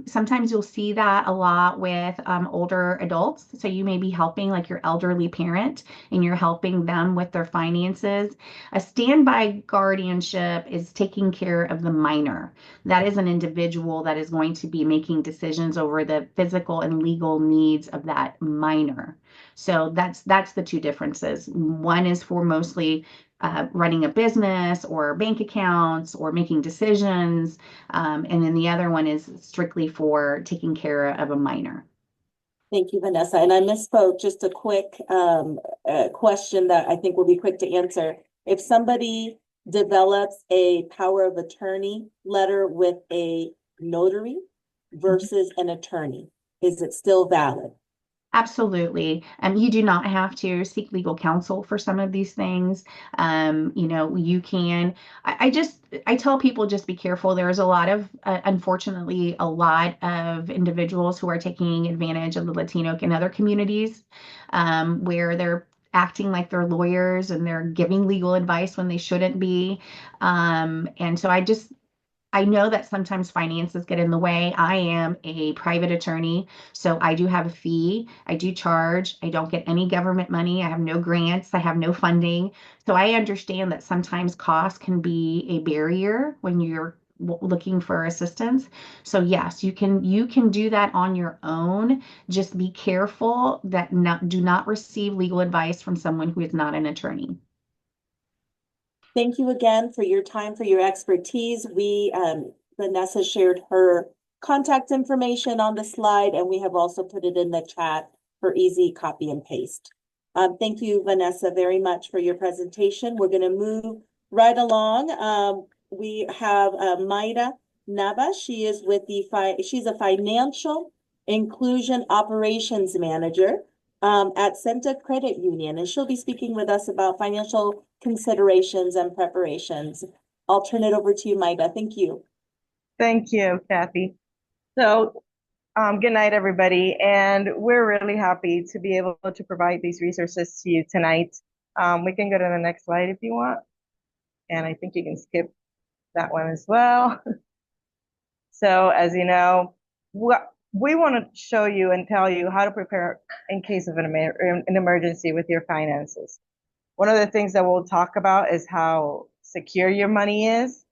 sometimes you'll see that a lot with older adults. So you may be helping like your elderly parent and you're helping them with their finances. A standby guardianship is taking care of the minor. That is an individual that is going to be making decisions over the physical and legal needs of that minor. So that's the two differences. One is for mostly running a business or bank accounts or making decisions. And then the other one is strictly for taking care of a minor. Thank you, Vanessa. And I misspoke, just a quick question that I think will be quick to answer. If somebody develops a power of attorney letter with a notary versus an attorney, is it still valid? Absolutely. You do not have to seek legal counsel for some of these things. You can, I tell people just be careful. There's a lot of, unfortunately, a lot of individuals who are taking advantage of the Latino and other communities where they're acting like they're lawyers and they're giving legal advice when they shouldn't be. And so I know that sometimes finances get in the way. I am a private attorney, so I do have a fee. I do charge. I don't get any government money. I have no grants. I have no funding. So I understand that sometimes cost can be a barrier when you're looking for assistance. So yes, you can do that on your own. Just be careful that do not receive legal advice from someone who is not an attorney. Thank you again for your time, for your expertise. Vanessa shared her contact information on the slide, and we have also put it in the chat for easy copy and paste. Thank you, Vanessa, very much for your presentation. We're going to move right along. We have Mayra Nava. She is with she's a financial inclusion operations manager at Centra Credit Union, and she'll be speaking with us about financial considerations and preparations. I'll turn it over to you, Mayra. Thank you. Thank you, Kathy. So, good night, everybody. And we're really happy to be able to provide these resources to you tonight. We can go to the next slide if you want. And I think you can skip that one as well. So, as you know, we want to show you and tell you how to prepare in case of an emergency with your finances. One of the things that we'll talk about is how secure your money is,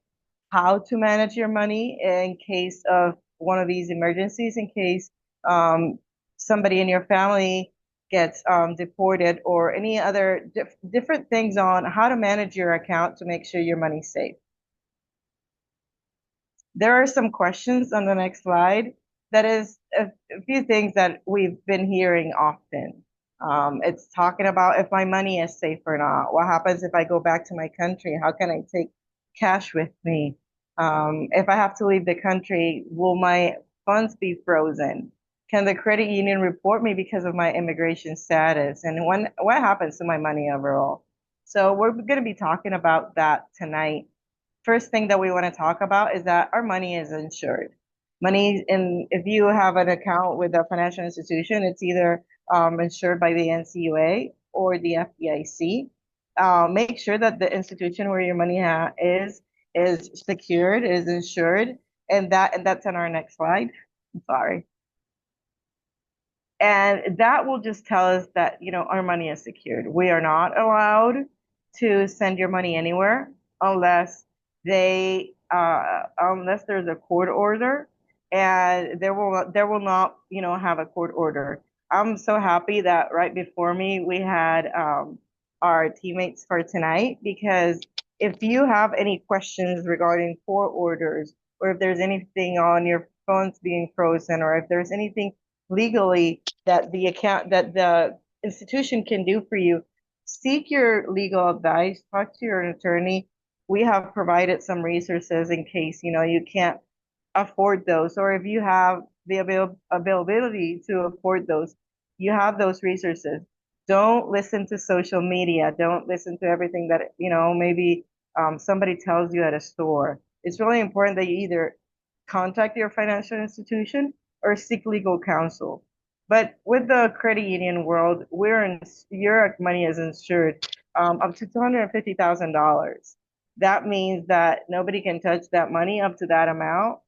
how to manage your money in case of one of these emergencies, in case somebody in your family gets deported, or any other different things on how to manage your account to make sure your money's safe. There are some questions on the next slide. That is a few things that we've been hearing often. It's talking about if my money is safe or not. What happens if I go back to my country? How can I take cash with me? If I have to leave the country, will my funds be frozen? Can the credit union report me because of my immigration status? And what happens to my money overall? So we're going to be talking about that tonight. First thing that we want to talk about is that our money is insured. Money, and if you have an account with a financial institution, it's either insured by the NCUA or the FDIC. Make sure that the institution where your money is secured, is insured, and that's on our next slide. I'm sorry. And that will just tell us that, our money is secured. We are not allowed to send your money anywhere unless unless there's a court order, and there will not, have a court order. I'm so happy that right before me, we had our teammates for tonight, because if you have any questions regarding court orders, or if there's anything on your phones being frozen, or if there's anything legally that the institution can do for you, seek your legal advice, talk to your attorney. We have provided some resources in case, you can't afford those, or if you have the availability to afford those, you have those resources. Don't listen to social media. Don't listen to everything that, maybe somebody tells you at a store. It's really important that you either contact your financial institution or seek legal counsel. But with the credit union world, your money is insured up to $250,000. That means that nobody can touch that money up to that amount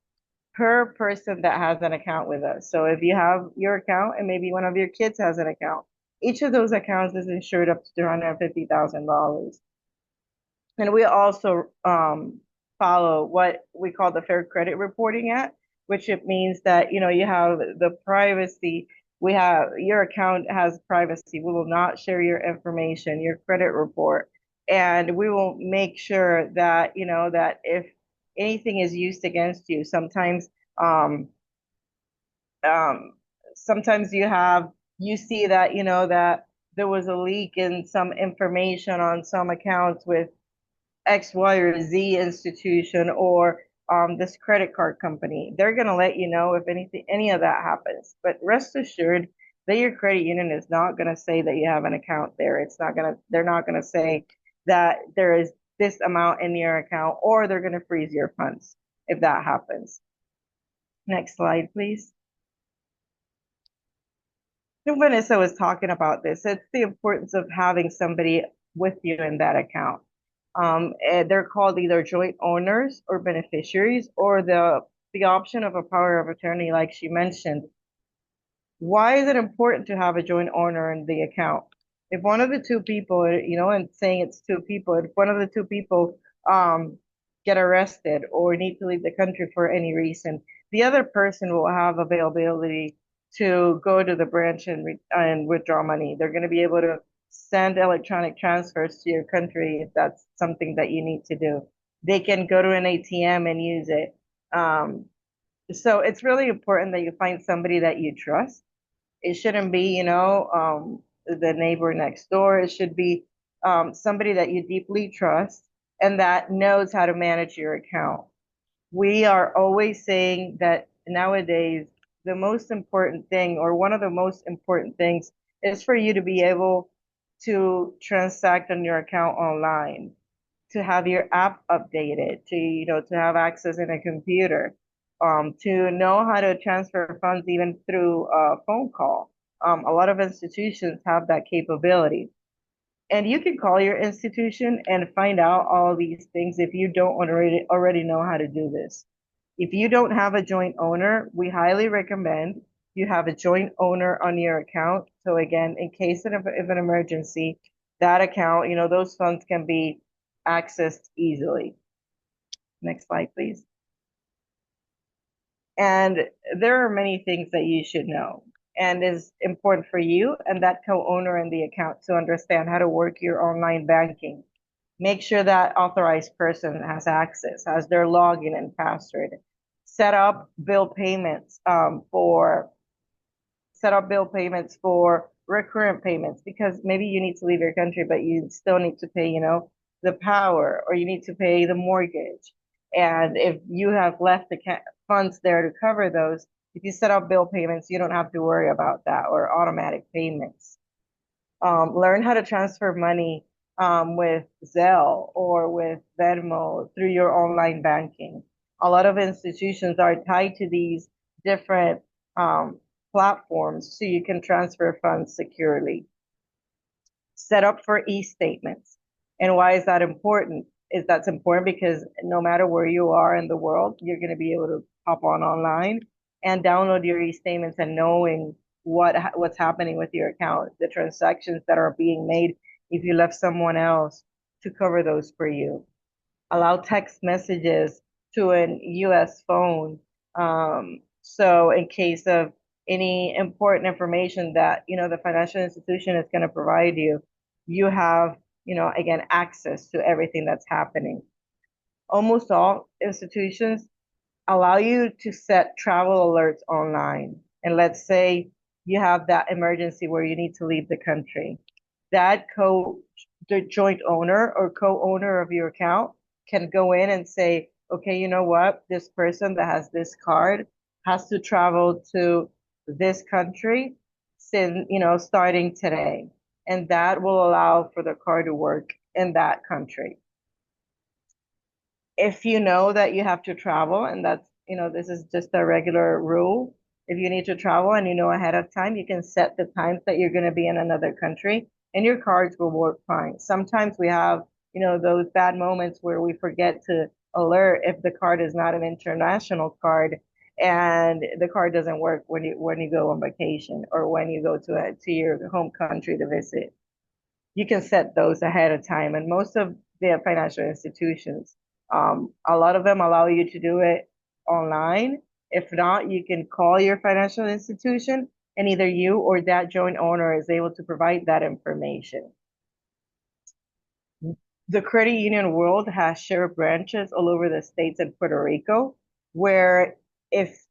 per person that has an account with us. So if you have your account and maybe one of your kids has an account, each of those accounts is insured up to $250,000. And we also follow what we call the Fair Credit Reporting Act, which it means that, you have the privacy. Your account has privacy. We will not share your information, your credit report. And we will make sure that, that if anything is used against you, sometimes sometimes you see that, that there was a leak in some information on some accounts with X, Y, or Z institution, or this credit card company. They're going to let you know if any of that happens. But rest assured that your credit union is not going to say that you have an account there. They're not going to say that there is this amount in your account, or they're going to freeze your funds if that happens. Next slide, please. Vanessa was talking about this. It's the importance of having somebody with you in that account. They're called either joint owners or beneficiaries, or the option of a power of attorney, like she mentioned. Why is it important to have a joint owner in the account? If one of the two people, and saying it's two people, if one of the two people get arrested or need to leave the country for any reason, the other person will have availability to go to the branch and withdraw money. They're going to be able to send electronic transfers to your country if that's something that you need to do. They can go to an ATM and use it. So it's really important that you find somebody that you trust. It shouldn't be, the neighbor next door. It should be somebody that you deeply trust and that knows how to manage your account. We are always saying that nowadays, the most important thing, or one of the most important things, is for you to be able to transact on your account online, to have your app updated, to have access in a computer, to know how to transfer funds even through a phone call. A lot of institutions have that capability. And you can call your institution and find out all these things if you don't already know how to do this. If you don't have a joint owner, we highly recommend you have a joint owner on your account. So again, in case of an emergency, that account, those funds can be accessed easily. Next slide, please. And there are many things that you should know. and is important for you and that co-owner in the account to understand how to work your online banking. Make sure that authorized person has access, has their login and password. Set up bill payments for recurrent payments, because maybe you need to leave your country, but you still need to pay, the power, or you need to pay the mortgage. And if you have left the funds there to cover those, if you set up bill payments, you don't have to worry about that, or automatic payments. Learn how to transfer money with Zelle or with Venmo through your online banking. A lot of institutions are tied to these different platforms so you can transfer funds securely. Set up for e-statements. And why is that important? That's important because no matter where you are in the world, you're going to be able to hop online and download your e-statements and knowing what's happening with your account, the transactions that are being made if you left someone else to cover those for you. Allow text messages to an US phone. So in case of any important information that, the financial institution is going to provide you, you have, again, access to everything that's happening. Almost all institutions allow you to set travel alerts online. And let's say you have that emergency where you need to leave the country. That the joint owner or co-owner of your account can go in and say, okay, you know what? This person that has this card has to travel to this country since, starting today. And that will allow for the card to work in that country. If you know that you have to travel, and that's, this is just a regular rule. If you need to travel and you know ahead of time, you can set the times that you're going to be in another country and your cards will work fine. Sometimes we have, those bad moments where we forget to alert if the card is not an international card and the card doesn't work when you go on vacation or when you go to your home country to visit. You can set those ahead of time, and most of the financial institutions, a lot of them allow you to do it online. If not, you can call your financial institution and either you or that joint owner is able to provide that information. The credit union world has shared branches all over the states and Puerto Rico, where if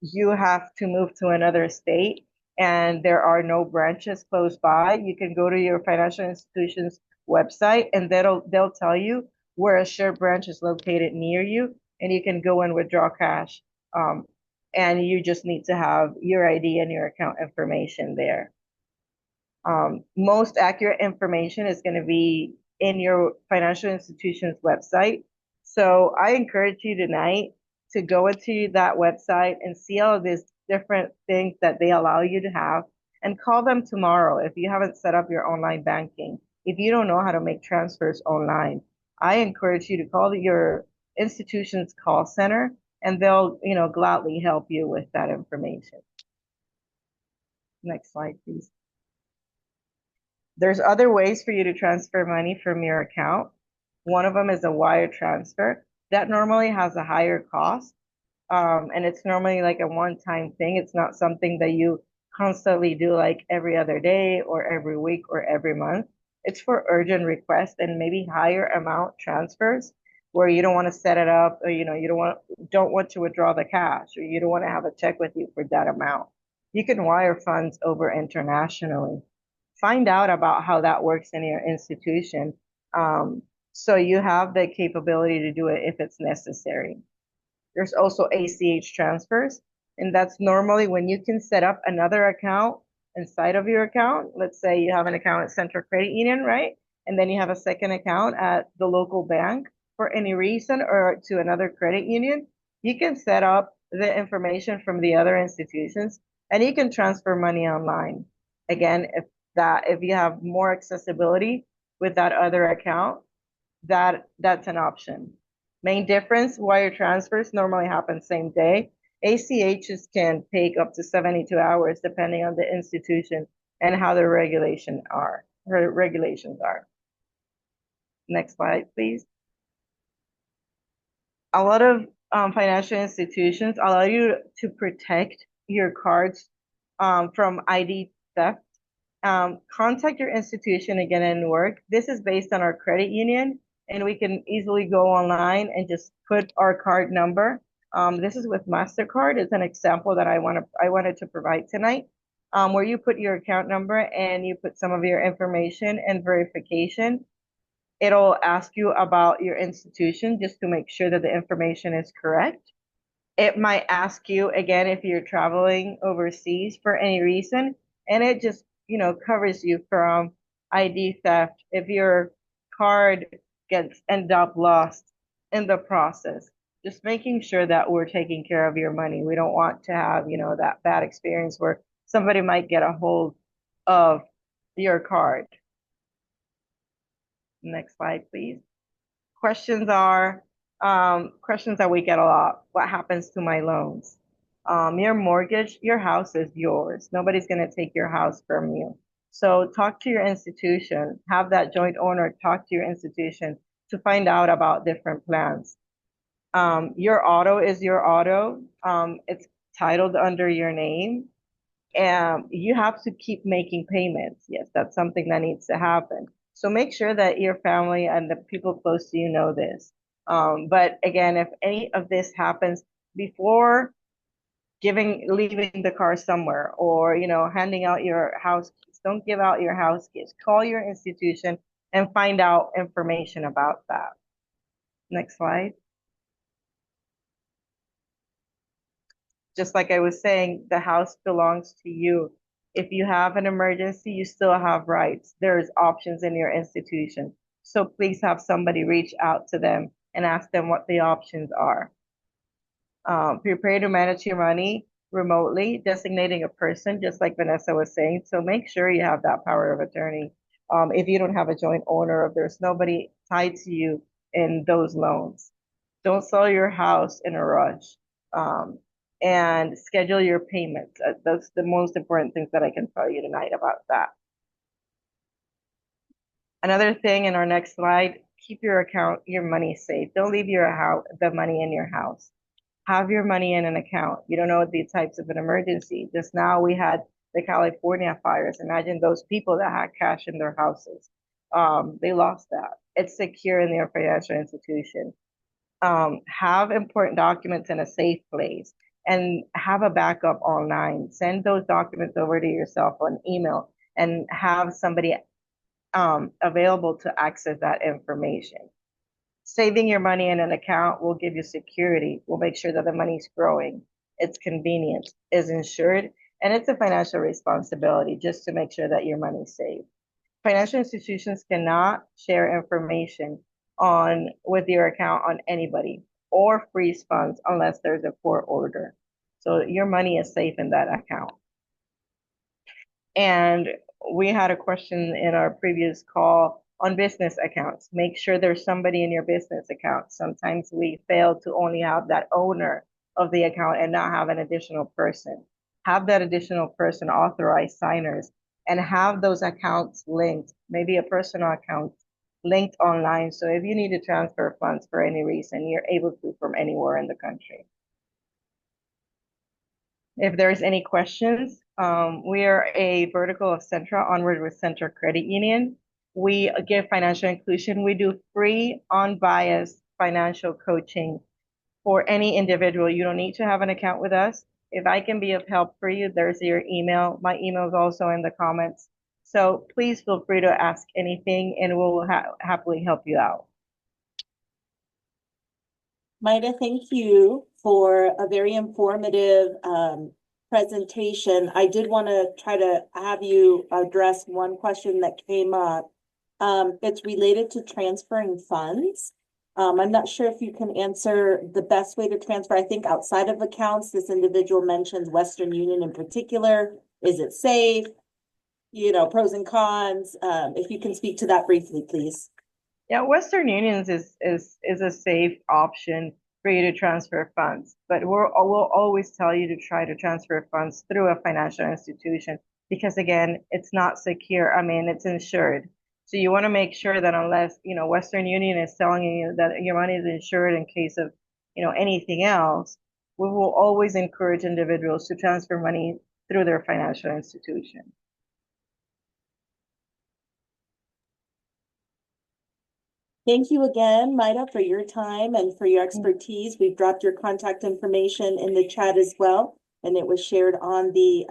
you have to move to another state and there are no branches close by, you can go to your financial institution's website and they'll tell you where a shared branch is located near you, and you can go and withdraw cash. And you just need to have your ID and your account information there. Most accurate information is going to be in your financial institution's website. So I encourage you tonight to go into that website and see all of these different things that they allow you to have, and call them tomorrow if you haven't set up your online banking. If you don't know how to make transfers online, I encourage you to call your institution's call center and they'll, gladly help you with that information. Next slide, please. There's other ways for you to transfer money from your account. One of them is a wire transfer. That normally has a higher cost, and it's normally like a one-time thing. It's not something that you constantly do like every other day or every week or every month. It's for urgent requests and maybe higher amount transfers where you don't want to set it up, or you don't want to withdraw the cash, or you don't want to have a check with you for that amount. You can wire funds over internationally. Find out about how that works in your institution, so you have the capability to do it if it's necessary. There's also ACH transfers, and that's normally when you can set up another account inside of your account. Let's say you have an account at Centra Credit Union, right? And then you have a second account at the local bank for any reason, or to another credit union. You can set up the information from the other institutions and you can transfer money online. Again, if you have more accessibility with that other account, that's an option. Main difference, wire transfers normally happen same day. ACHs can take up to 72 hours depending on the institution and how the regulations are. Next slide, please. A lot of financial institutions allow you to protect your cards from ID theft, contact your institution again and work. This is based on our credit union, and we can easily go online and just put our card number. This is with MasterCard. It's an example that I wanted to provide tonight, where you put your account number and you put some of your information and verification. It'll ask you about your institution just to make sure that the information is correct. It might ask you again if you're traveling overseas for any reason, and it just, covers you from ID theft if your card end up lost in the process. Just making sure that we're taking care of your money. We don't want to have, that bad experience where somebody might get a hold of your card. Next slide, please. Questions that we get a lot. What happens to my loans? Your mortgage, your house is yours. Nobody's going to take your house from you. So talk to your institution, have that joint owner talk to your institution to find out about different plans. Your auto is your auto. It's titled under your name. And you have to keep making payments. Yes, that's something that needs to happen. So make sure that your family and the people close to you know this. But again, if any of this happens before leaving the car somewhere or, handing out your house keys, don't give out your house keys. Call your institution and find out information about that. Next slide. Just like I was saying, the house belongs to you. If you have an emergency, you still have rights. There's options in your institution. So please have somebody reach out to them and ask them what the options are. Prepare to manage your money remotely, designating a person, just like Vanessa was saying. So make sure you have that power of attorney. If you don't have a joint owner, if there's nobody tied to you in those loans. Don't sell your house in a rush. And schedule your payments. That's the most important things that I can tell you tonight about that. Another thing in our next slide, keep your money safe. Don't leave the money in your house. Have your money in an account. You don't know the types of an emergency. Just now we had the California fires. Imagine those people that had cash in their houses. They lost that. It's secure in their financial institution. Have important documents in a safe place and have a backup online. Send those documents over to yourself on email and have somebody available to access that information. Saving your money in an account will give you security. Will make sure that the money's growing. It's convenient, is insured, and it's a financial responsibility just to make sure that your money's safe. Financial institutions cannot share information with your account on anybody or freeze funds unless there's a court order. So your money is safe in that account. And we had a question in our previous call on business accounts. Make sure there's somebody in your business account. Sometimes we fail to only have that owner of the account and not have an additional person. Have that additional person authorized signers and have those accounts linked, maybe a personal account linked online. So if you need to transfer funds for any reason, you're able to from anywhere in the country. If there's any questions, we are a vertical of Centra, Onward with Centra Credit Union. We give financial inclusion. We do free, unbiased financial coaching for any individual. You don't need to have an account with us. If I can be of help for you, there's your email. My email is also in the comments. So please feel free to ask anything and we'll happily help you out. Maida, thank you for a very informative presentation. I did want to try to have you address one question that came up. It's related to transferring funds. I'm not sure if you can answer the best way to transfer. I think outside of accounts, this individual mentions Western Union in particular. Is it safe? Pros and cons. If you can speak to that briefly, please. Yeah, Western Unions is a safe option for you to transfer funds, but we'll always tell you to try to transfer funds through a financial institution because again, it's not secure. I mean, it's insured. So you want to make sure that unless, Western Union is telling you that your money is insured in case of, anything else, we will always encourage individuals to transfer money through their financial institution. Thank you again, Maida, for your time and for your expertise. We've dropped your contact information in the chat as well, and it was shared on the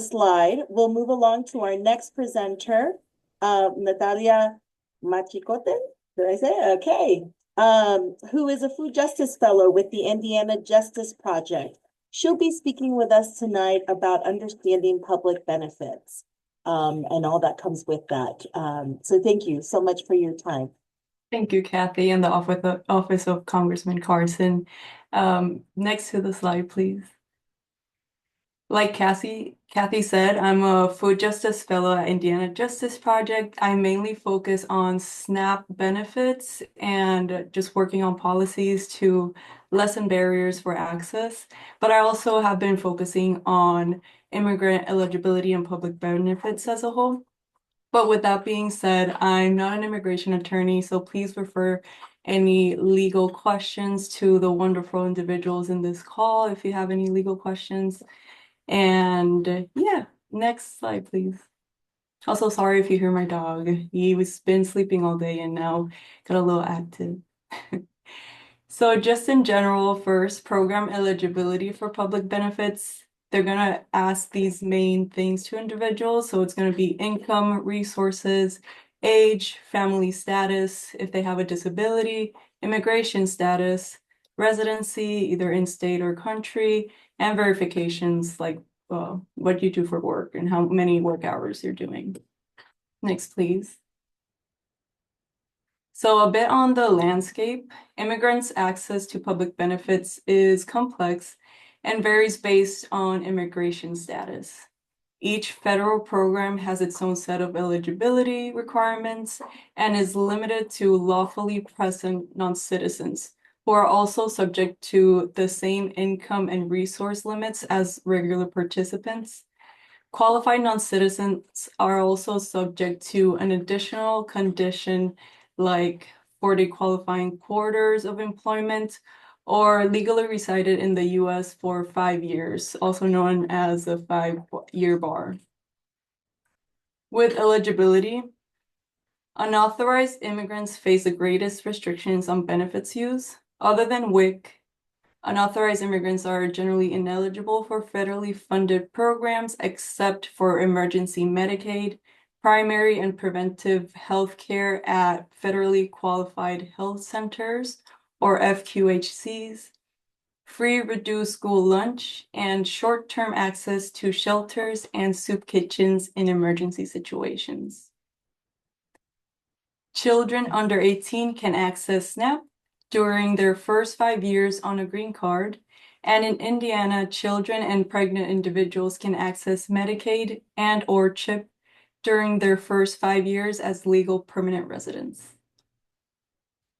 slide. We'll move along to our next presenter, Natalia Machicote. Did I say it? Okay. Who is a food justice fellow with the Indiana Justice Project. She'll be speaking with us tonight about understanding public benefits. And all that comes with that. So thank you so much for your time. Thank you, Kathy, and the Office of Congressman Carson. Next to the slide, please. Like Kathy said, I'm a food justice fellow at Indiana Justice Project. I mainly focus on SNAP benefits and just working on policies to lessen barriers for access. But I also have been focusing on immigrant eligibility and public benefits as a whole. But with that being said, I'm not an immigration attorney, so please refer any legal questions to the wonderful individuals in this call if you have any legal questions. And yeah, next slide, please. Also, sorry if you hear my dog. He's been sleeping all day and now got a little active. So just in general, first, program eligibility for public benefits. They're going to ask these main things to individuals. So it's going to be income, resources, age, family status, if they have a disability, immigration status, residency, either in state or country, and verifications like what you do for work and how many work hours you're doing. Next, please. So a bit on the landscape, immigrants' access to public benefits is complex and varies based on immigration status. Each federal program has its own set of eligibility requirements and is limited to lawfully present non-citizens, who are also subject to the same income and resource limits as regular participants. Qualified non-citizens are also subject to an additional condition like 40 qualifying quarters of employment or legally resided in the U.S. for 5 years, also known as a 5-year bar. With eligibility, unauthorized immigrants face the greatest restrictions on benefits use. Other than WIC, unauthorized immigrants are generally ineligible for federally funded programs except for emergency Medicaid, primary and preventive health care at federally qualified health centers, or FQHCs, free reduced school lunch, and short-term access to shelters and soup kitchens in emergency situations. Children under 18 can access SNAP during their first 5 years on a green card, and in Indiana, children and pregnant individuals can access Medicaid and/or CHIP during their first 5 years as legal permanent residents.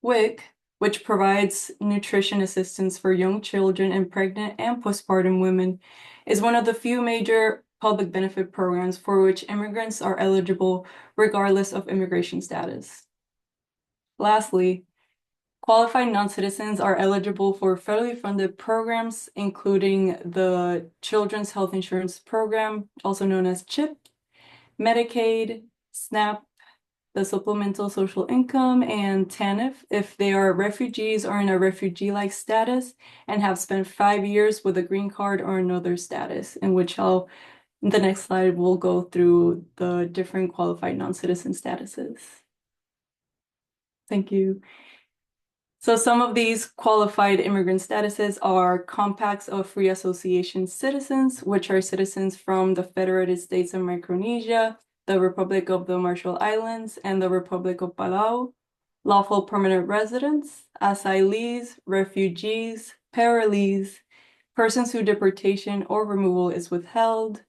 WIC, which provides nutrition assistance for young children and pregnant and postpartum women, is one of the few major public benefit programs for which immigrants are eligible regardless of immigration status. Lastly, qualified non-citizens are eligible for federally funded programs, including the Children's Health Insurance Program, also known as CHIP, Medicaid, SNAP, the Supplemental Social Income, and TANF if they are refugees or in a refugee-like status and have spent 5 years with a green card or another status, in which in the next slide, we'll go through the different qualified non-citizen statuses. Thank you. So some of these qualified immigrant statuses are compacts of free association citizens, which are citizens from the Federated States of Micronesia, the Republic of the Marshall Islands, and the Republic of Palau, lawful permanent residents, asylees, refugees, parolees, persons whose deportation or removal is withheld,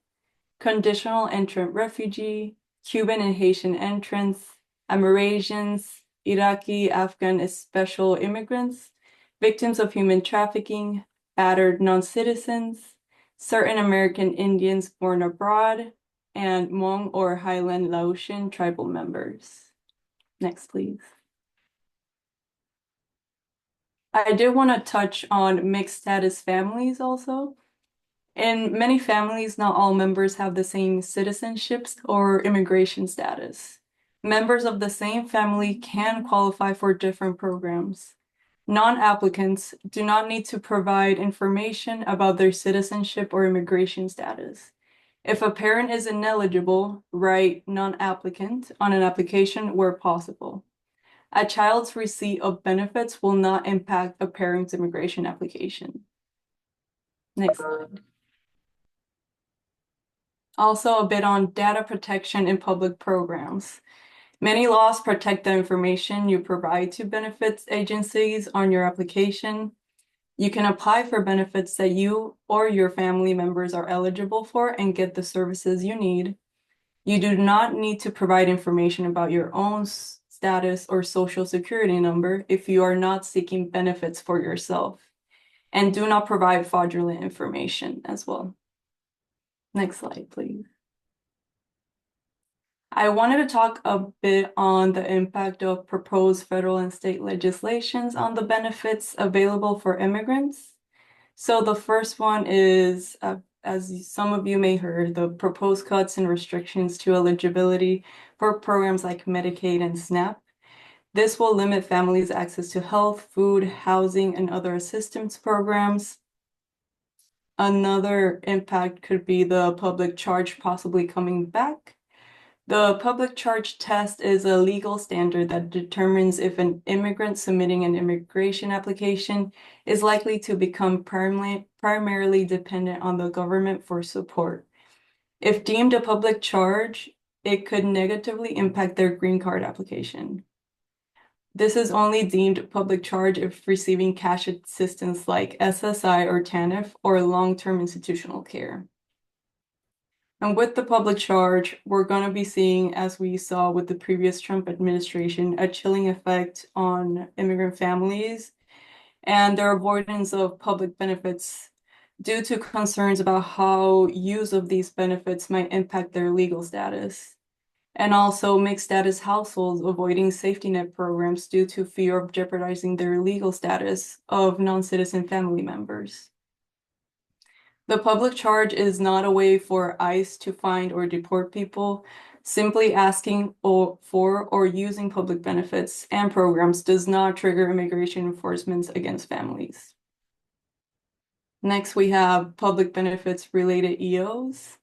conditional entrant refugee, Cuban and Haitian entrants, Amerasians, Iraqi, Afghan special immigrants, victims of human trafficking, battered non-citizens, certain American Indians born abroad, and Hmong or Highland Laotian tribal members. Next, please. I did want to touch on mixed status families also. In many families, not all members have the same citizenships or immigration status. Members of the same family can qualify for different programs. Non-applicants do not need to provide information about their citizenship or immigration status. If a parent is ineligible, write non-applicant on an application where possible. A child's receipt of benefits will not impact a parent's immigration application. Next slide. Also, a bit on data protection in public programs. Many laws protect the information you provide to benefits agencies on your application. You can apply for benefits that you or your family members are eligible for and get the services you need. You do not need to provide information about your own status or social security number if you are not seeking benefits for yourself. And do not provide fraudulent information as well. Next slide, please. I wanted to talk a bit on the impact of proposed federal and state legislations on the benefits available for immigrants. So the first one is, as some of you may heard, the proposed cuts and restrictions to eligibility for programs like Medicaid and SNAP. This will limit families' access to health, food, housing, and other assistance programs. Another impact could be the public charge possibly coming back. The public charge test is a legal standard that determines if an immigrant submitting an immigration application is likely to become primarily dependent on the government for support. If deemed a public charge, it could negatively impact their green card application. This is only deemed public charge if receiving cash assistance like SSI or TANF or long-term institutional care. And with the public charge, we're going to be seeing, as we saw with the previous Trump administration, a chilling effect on immigrant families and their avoidance of public benefits due to concerns about how use of these benefits might impact their legal status. And also mixed status households avoiding safety net programs due to fear of jeopardizing their legal status of non-citizen family members. The public charge is not a way for ICE to find or deport people. Simply asking for or using public benefits and programs does not trigger immigration enforcement against families. Next, we have public benefits related EOs.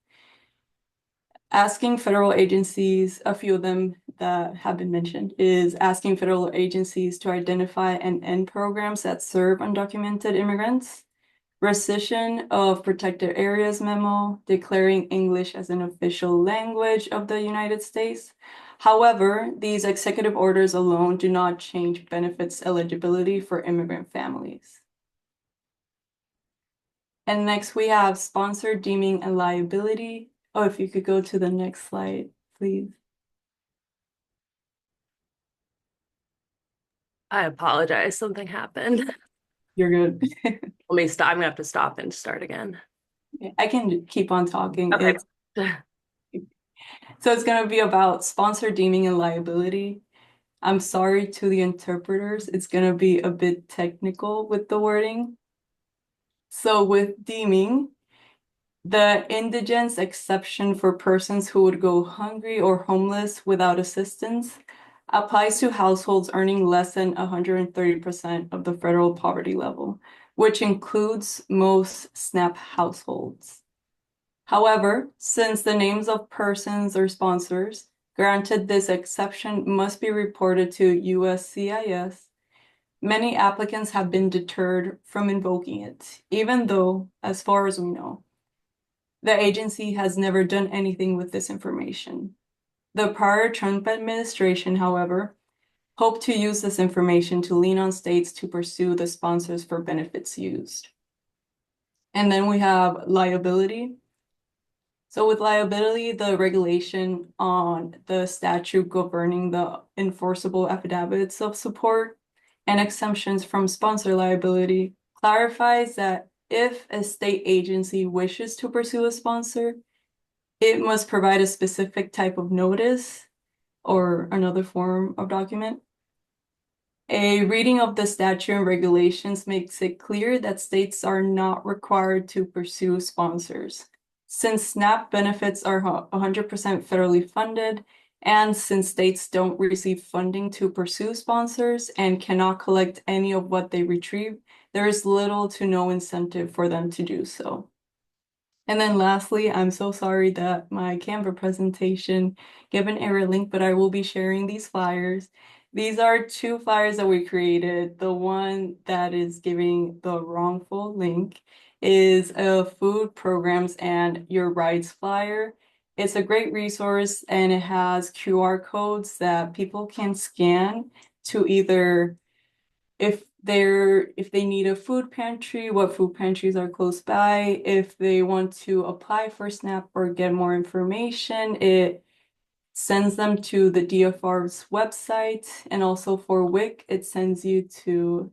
Asking federal agencies, a few of them that have been mentioned, is asking federal agencies to identify and end programs that serve undocumented immigrants. Rescission of protected areas memo declaring English as an official language of the United States. However, these executive orders alone do not change benefits eligibility for immigrant families. And next we have sponsor deeming and liability. Oh, if you could go to the next slide, please. I apologize. Something happened. You're good. Let me stop. I'm gonna have to stop and start again. I can keep on talking. Okay. So it's going to be about sponsor deeming and liability. I'm sorry to the interpreters. It's going to be a bit technical with the wording. So with deeming, the indigence exception for persons who would go hungry or homeless without assistance applies to households earning less than 130% of the federal poverty level, which includes most SNAP households. However, since the names of persons or sponsors granted this exception must be reported to USCIS, many applicants have been deterred from invoking it, even though, as far as we know, the agency has never done anything with this information. The prior Trump administration, however, hoped to use this information to lean on states to pursue the sponsors for benefits used. And then we have liability. So with liability, the regulation on the statute governing the enforceable affidavits of support and exemptions from sponsor liability clarifies that if a state agency wishes to pursue a sponsor, it must provide a specific type of notice or another form of document. A reading of the statute and regulations makes it clear that states are not required to pursue sponsors. Since SNAP benefits are 100% federally funded, and since states don't receive funding to pursue sponsors and cannot collect any of what they retrieve, there is little to no incentive for them to do so. And then lastly, I'm so sorry that my Canva presentation gave an error link, but I will be sharing these flyers. These are two flyers that we created. The one that is giving the wrongful link is a food programs and your rights flyer. It's a great resource and it has QR codes that people can scan to either if they need a food pantry, what food pantries are close by, if they want to apply for SNAP or get more information, it sends them to the DFR's website, and also for WIC, it sends you to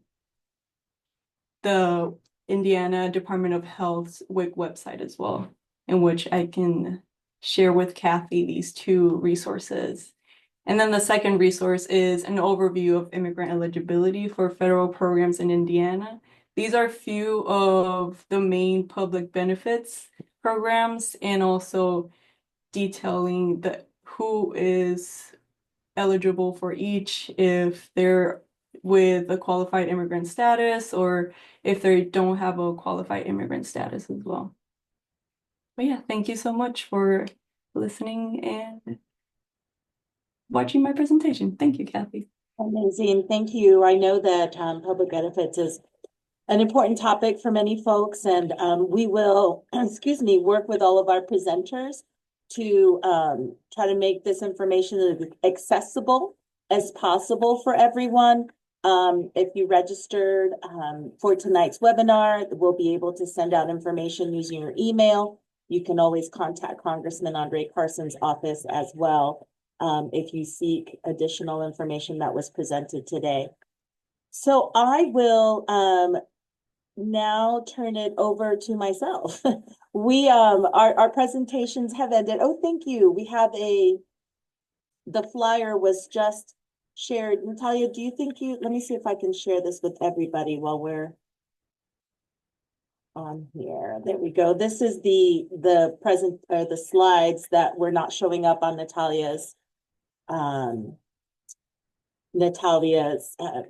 the Indiana Department of Health's WIC website as well, in which I can share with Kathy these two resources. And then the second resource is an overview of immigrant eligibility for federal programs in Indiana. These are few of the main public benefits programs and also detailing who is eligible for each, if they're with a qualified immigrant status or if they don't have a qualified immigrant status as well. But yeah, thank you so much for listening and watching my presentation. Thank you, Kathy. Amazing. Thank you. I know that public benefits is an important topic for many folks, and we will, excuse me, work with all of our presenters to try to make this information as accessible as possible for everyone. If you registered for tonight's webinar, we'll be able to send out information using your email. You can always contact Congressman André Carson's office as well if you seek additional information that was presented today. So I will now turn it over to myself. Our presentations have ended. Oh, thank you. We have the flyer was just shared. Natalia, do you think let me see if I can share this with everybody while we're on here. There we go. This is the slides that were not showing up on Natalia's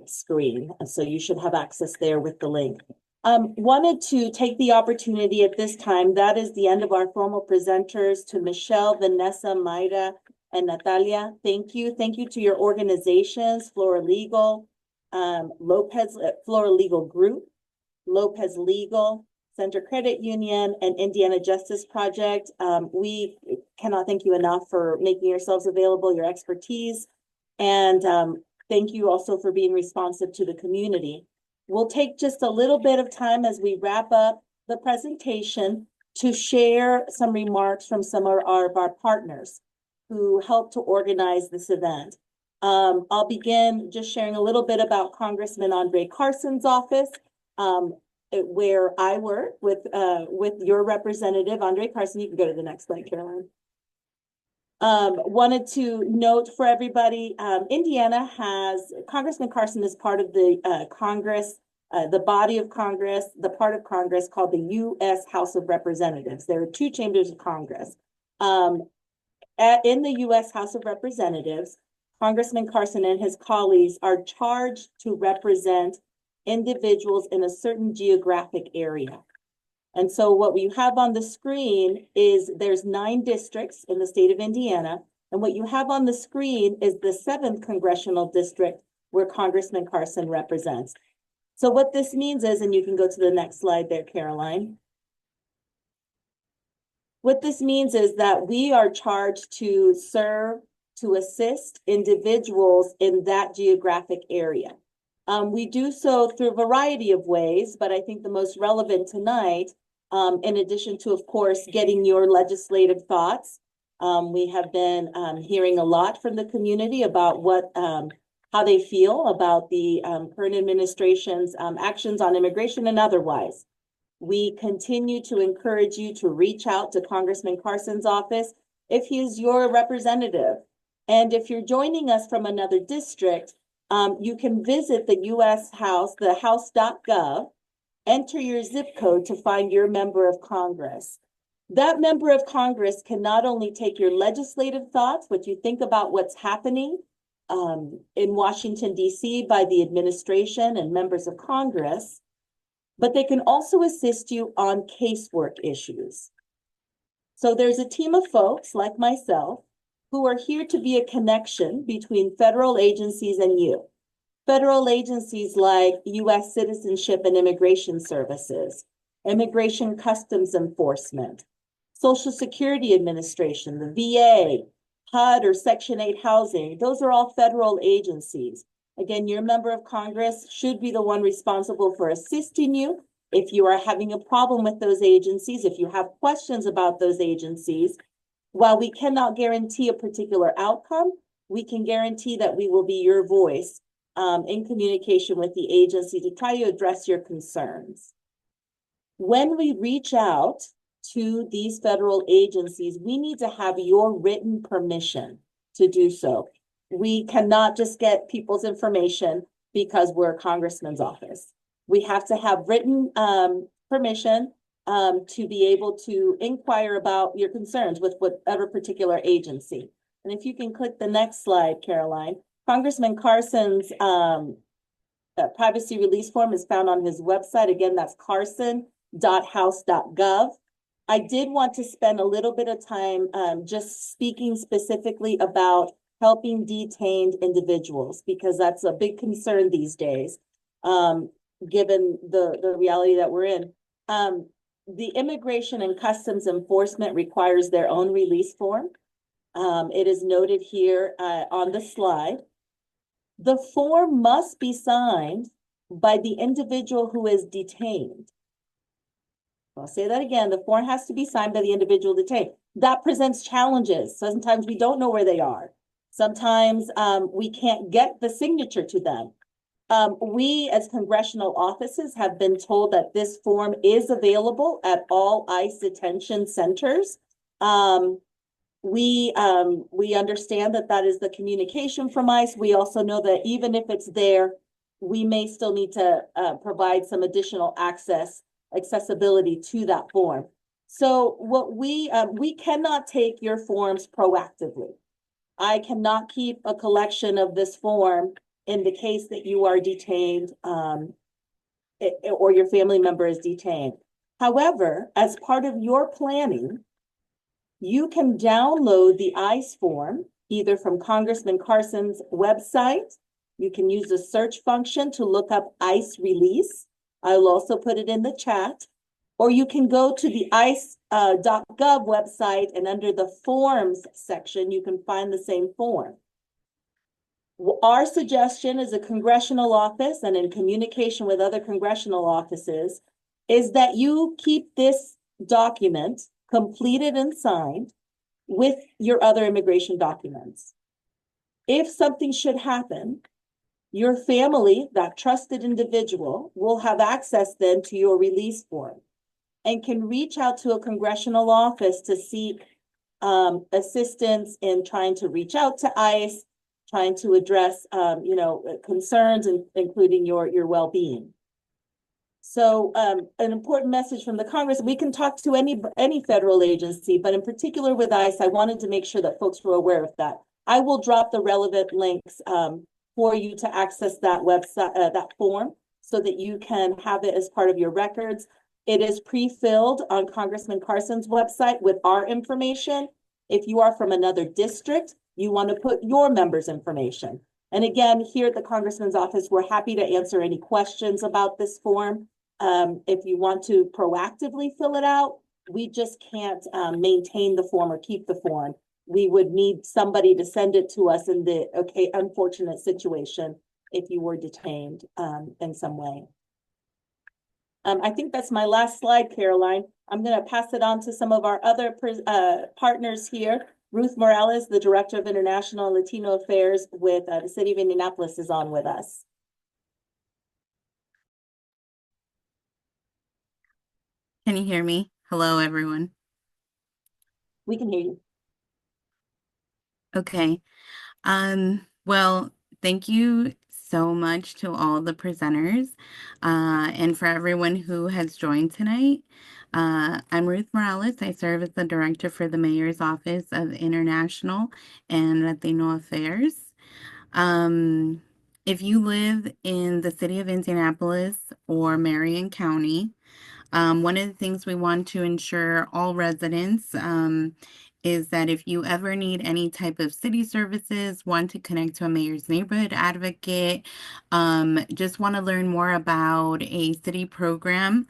screen. So you should have access there with the link. Wanted to take the opportunity at this time, that is the end of our formal presenters, to Michelle, Vanessa, Mayra, and Natalia. Thank you. Thank you to your organizations, Flora Legal, Flora Legal Group, Lopez Legal, Centra Credit Union, and Indiana Justice Project. We cannot thank you enough for making yourselves available, your expertise, and thank you also for being responsive to the community. We'll take just a little bit of time as we wrap up the presentation to share some remarks from some of our partners who helped to organize this event. I'll begin just sharing a little bit about Congressman André Carson's office, where I work with your representative, André Carson. You can go to the next slide, Caroline. Wanted to note for everybody, Indiana has, Congressman Carson is part of the Congress, the body of Congress, the part of Congress called the U.S. House of Representatives. There are two chambers of Congress. In the U.S. House of Representatives, Congressman Carson and his colleagues are charged to represent individuals in a certain geographic area. And so what we have on the screen is there's 9 districts in the state of Indiana. And what you have on the screen is the 7th congressional district where Congressman Carson represents. So what this means is, and you can go to the next slide there, Caroline. What this means is that we are charged to serve, to assist individuals in that geographic area. We do so through a variety of ways, but I think the most relevant tonight, in addition to, of course, getting your legislative thoughts, we have been hearing a lot from the community about how they feel about the current administration's actions on immigration and otherwise. We continue to encourage you to reach out to Congressman Carson's office if he is your representative. And if you're joining us from another district, you can visit the U.S. House, the house.gov, enter your zip code to find your member of Congress. That member of Congress can not only take your legislative thoughts, what you think about what's happening in Washington, D.C. by the administration and members of Congress, but they can also assist you on casework issues. So there's a team of folks like myself who are here to be a connection between federal agencies and you. Federal agencies like U.S. Citizenship and Immigration Services, Immigration Customs Enforcement, Social Security Administration, the VA, HUD or Section 8 housing. Those are all federal agencies. Again, your member of Congress should be the one responsible for assisting you. If you are having a problem with those agencies, if you have questions about those agencies, while we cannot guarantee a particular outcome, we can guarantee that we will be your voice in communication with the agency to try to address your concerns. When we reach out to these federal agencies, we need to have your written permission to do so. We cannot just get people's information because we're a congressman's office. We have to have written permission to be able to inquire about your concerns with whatever particular agency. And if you can click the next slide, Caroline. Congressman Carson's privacy release form is found on his website. Again, that's carson.house.gov. I did want to spend a little bit of time just speaking specifically about helping detained individuals, because that's a big concern these days, given the reality that we're in. The Immigration and Customs Enforcement requires their own release form. It is noted here on the slide. The form must be signed by the individual who is detained. I'll say that again. The form has to be signed by the individual detained. That presents challenges. Sometimes we don't know where they are. Sometimes we can't get the signature to them. We as congressional offices have been told that this form is available at all ICE detention centers. We understand that that is the communication from ICE. We also know that even if it's there, we may still need to provide some additional accessibility to that form. So what we cannot take your forms proactively. I cannot keep a collection of this form in the case that you are detained or your family member is detained. However, as part of your planning, you can download the ICE form either from Congressman Carson's website. You can use the search function to look up ICE release. I'll also put it in the chat. Or you can go to the ICE.gov website, and under the forms section, you can find the same form. Our suggestion as a congressional office and in communication with other congressional offices is that you keep this document completed and signed with your other immigration documents. If something should happen, your family, that trusted individual, will have access then to your release form and can reach out to a congressional office to seek assistance in trying to reach out to ICE, trying to address concerns, including your well-being. So an important message from the Congress, we can talk to any federal agency, but in particular with ICE, I wanted to make sure that folks were aware of that. I will drop the relevant links for you to access that website, that form, so that you can have it as part of your records. It is pre-filled on Congressman Carson's website with our information. If you are from another district, you want to put your members' information. And again, here at the Congressman's office, we're happy to answer any questions about this form. If you want to proactively fill it out, we just can't maintain the form or keep the form. We would need somebody to send it to us in the unfortunate situation if you were detained in some way. I think that's my last slide, Caroline. I'm going to pass it on to some of our other partners here. Ruth Morales, the Director of International and Latino Affairs with the City of Indianapolis, is on with us. Can you hear me? Hello, everyone. We can hear you. Okay. Well, thank you, so much to all the presenters and for everyone who has joined tonight. I'm Ruth Morales. I serve as the Director for the Mayor's Office of International and Latino Affairs. If you live in the city of Indianapolis or Marion County, one of the things we want to ensure all residents is that if you ever need any type of city services, want to connect to a mayor's neighborhood advocate, just want to learn more about a city program,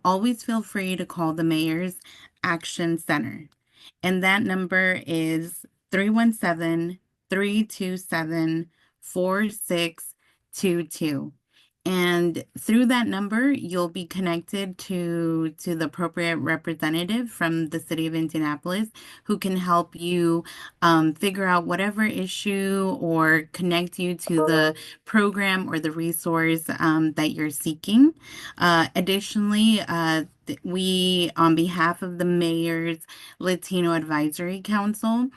always feel free to call the Mayor's Action Center. And that number is 317-327-4622. And through that number, you'll be connected to the appropriate representative from the city of Indianapolis who can help you figure out whatever issue or connect you to the program or the resource that you're seeking. Additionally, we, on behalf of the Mayor's Latino Advisory Council,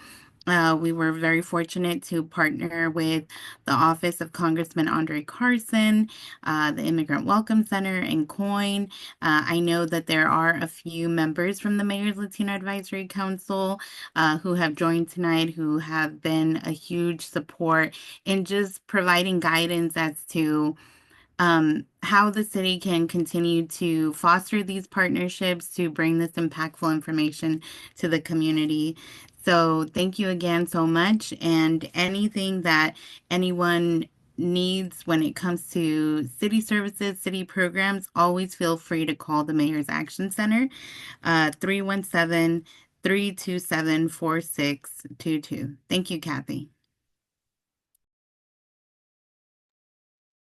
we were very fortunate to partner with the Office of Congressman André Carson, the Immigrant Welcome Center, and COIN. I know that there are a few members from the Mayor's Latino Advisory Council who have joined tonight, who have been a huge support in just providing guidance as to how the city can continue to foster these partnerships to bring this impactful information to the community. So thank you again so much. And anything that anyone needs when it comes to city services, city programs, always feel free to call the Mayor's Action Center, 317-327-4622. Thank you, Kathy.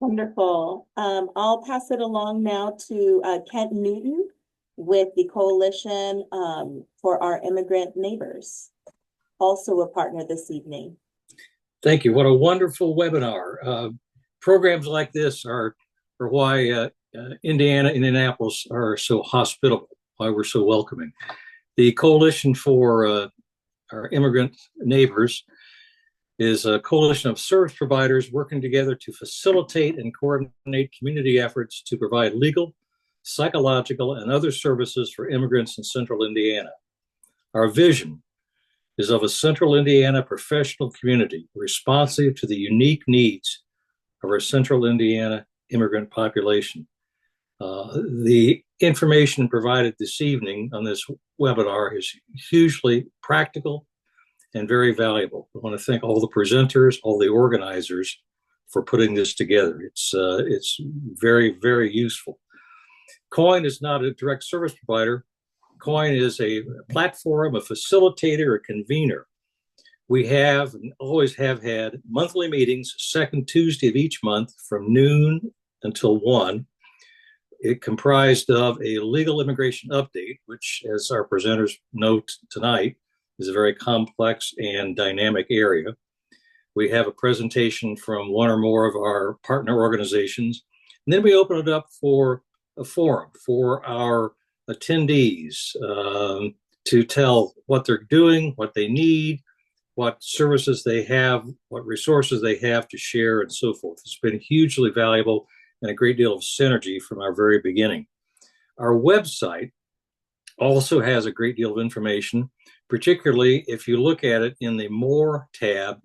Wonderful. I'll pass it along now to Kent Newton with the Coalition for Our Immigrant Neighbors, also a partner this evening. Thank you. What a wonderful webinar. Programs like this are why Indianapolis are so hospitable, why we're so welcoming. The Coalition for Our Immigrant Neighbors is a coalition of service providers working together to facilitate and coordinate community efforts to provide legal, psychological, and other services for immigrants in Central Indiana. Our vision is of a Central Indiana professional community responsive to the unique needs of our Central Indiana immigrant population. The information provided this evening on this webinar is hugely practical and very valuable. I want to thank all the presenters, all the organizers for putting this together. It's very, very useful. COIN is not a direct service provider. COIN is a platform, a facilitator, a convener. We have and always have had monthly meetings, second Tuesday of each month from noon until 1. It comprised of a legal immigration update, which, as our presenters note tonight, is a very complex and dynamic area. We have a presentation from one or more of our partner organizations, and then we open it up for a forum for our attendees to tell what they're doing, what they need, what services they have, what resources they have to share, and so forth. It's been hugely valuable and a great deal of synergy from our very beginning. Our website also has a great deal of information, particularly if you look at it in the More tab.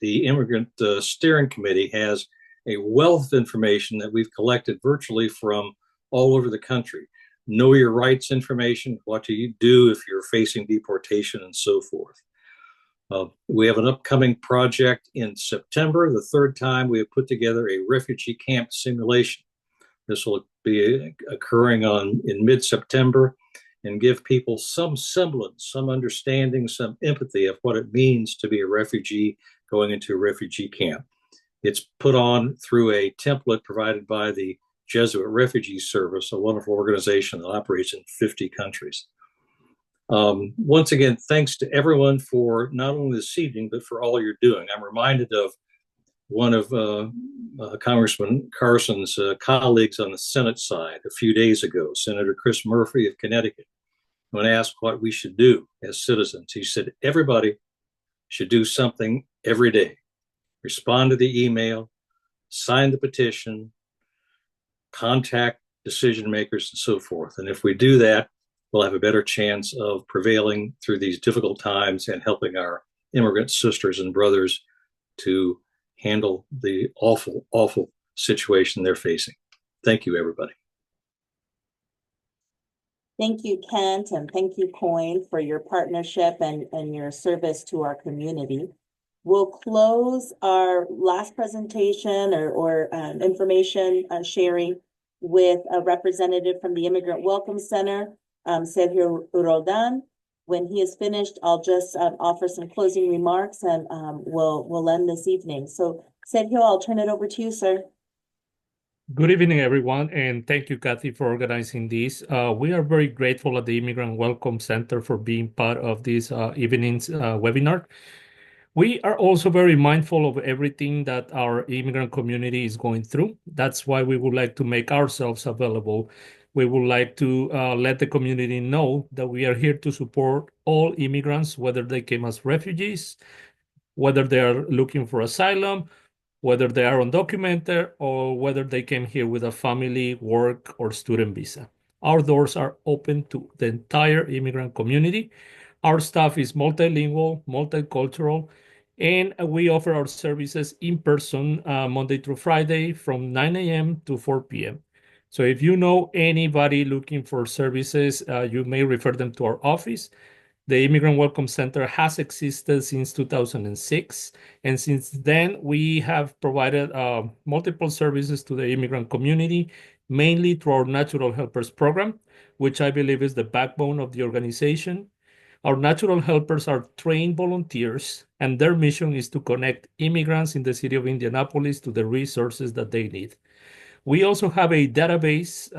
The Immigrant Steering Committee has a wealth of information that we've collected virtually from all over the country. Know your rights information, what do you do if you're facing deportation, and so forth. We have an upcoming project in September, the third time we have put together a refugee camp simulation. This will be occurring in mid-September and give people some semblance, some understanding, some empathy of what it means to be a refugee going into a refugee camp. It's put on through a template provided by the Jesuit Refugee Service, a wonderful organization that operates in 50 countries. Once again, thanks to everyone for not only this evening, but for all you're doing. I'm reminded of one of Congressman Carson's colleagues on the Senate side a few days ago, Senator Chris Murphy of Connecticut. When asked what we should do as citizens, he said, everybody should do something every day. Respond to the email, sign the petition, contact decision makers, and so forth. And if we do that, we'll have a better chance of prevailing through these difficult times and helping our immigrant sisters and brothers to handle the awful, awful situation they're facing. Thank you, everybody. Thank you, Kent, and thank you, Coin, for your partnership and your service to our community. We'll close our last presentation or information sharing with a representative from the Immigrant Welcome Center, Sergio Roldan. When he is finished, I'll just offer some closing remarks and we'll end this evening. So Sergio, I'll turn it over to you, sir. Good evening, everyone, and thank you, Kathy, for organizing this. We are very grateful at the Immigrant Welcome Center for being part of this evening's webinar. We are also very mindful of everything that our immigrant community is going through. That's why we would like to make ourselves available. We would like to let the community know that we are here to support all immigrants, whether they came as refugees, whether they are looking for asylum, whether they are undocumented, or whether they came here with a family, work, or student visa. Our doors are open to the entire immigrant community. Our staff is multilingual, multicultural, and we offer our services in person Monday through Friday from 9 a.m. to 4 p.m. So if you know anybody looking for services, you may refer them to our office. The Immigrant Welcome Center has existed since 2006, and since then we have provided multiple services to the immigrant community, mainly through our Natural Helpers program, which I believe is the backbone of the organization. Our Natural Helpers are trained volunteers, and their mission is to connect immigrants in the city of Indianapolis to the resources that they need. We also have a database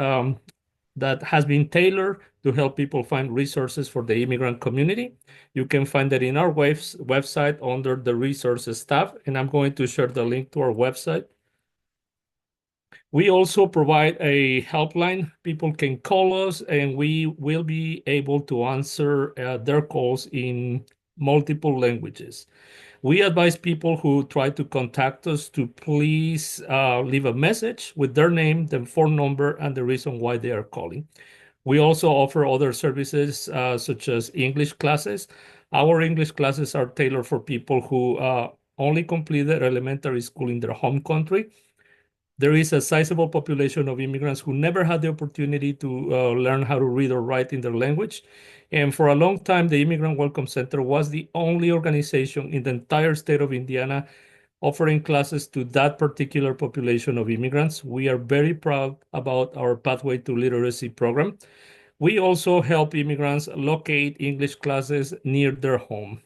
that has been tailored to help people find resources for the immigrant community. You can find that in our website under the resources tab, and I'm going to share the link to our website. We also provide a helpline. People can call us, and we will be able to answer their calls in multiple languages. We advise people who try to contact us to please leave a message with their name, their phone number, and the reason why they are calling. We also offer other services such as English classes. Our English classes are tailored for people who only completed elementary school in their home country. There is a sizable population of immigrants who never had the opportunity to learn how to read or write in their language. And for a long time, the Immigrant Welcome Center was the only organization in the entire state of Indiana offering classes to that particular population of immigrants. We are very proud about our Pathway to Literacy program. We also help immigrants locate English classes near their home.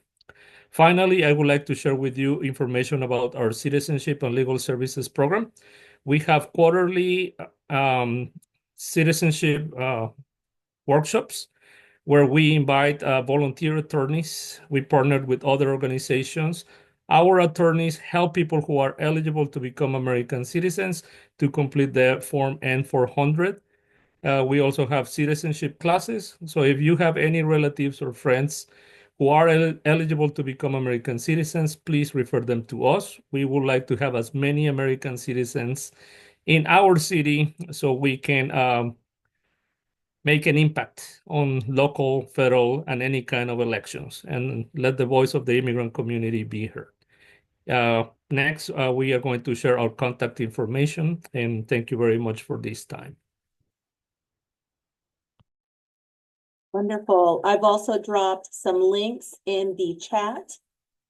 Finally, I would like to share with you information about our Citizenship and Legal Services program. We have quarterly citizenship workshops where we invite volunteer attorneys. We partnered with other organizations. Our attorneys help people who are eligible to become American citizens to complete the Form N-400. We also have citizenship classes. So if you have any relatives or friends who are eligible to become American citizens, please refer them to us. We would like to have as many American citizens in our city so we can make an impact on local, federal, and any kind of elections, and let the voice of the immigrant community be heard. Next, we are going to share our contact information, and thank you very much for this time. Wonderful. I've also dropped some links in the chat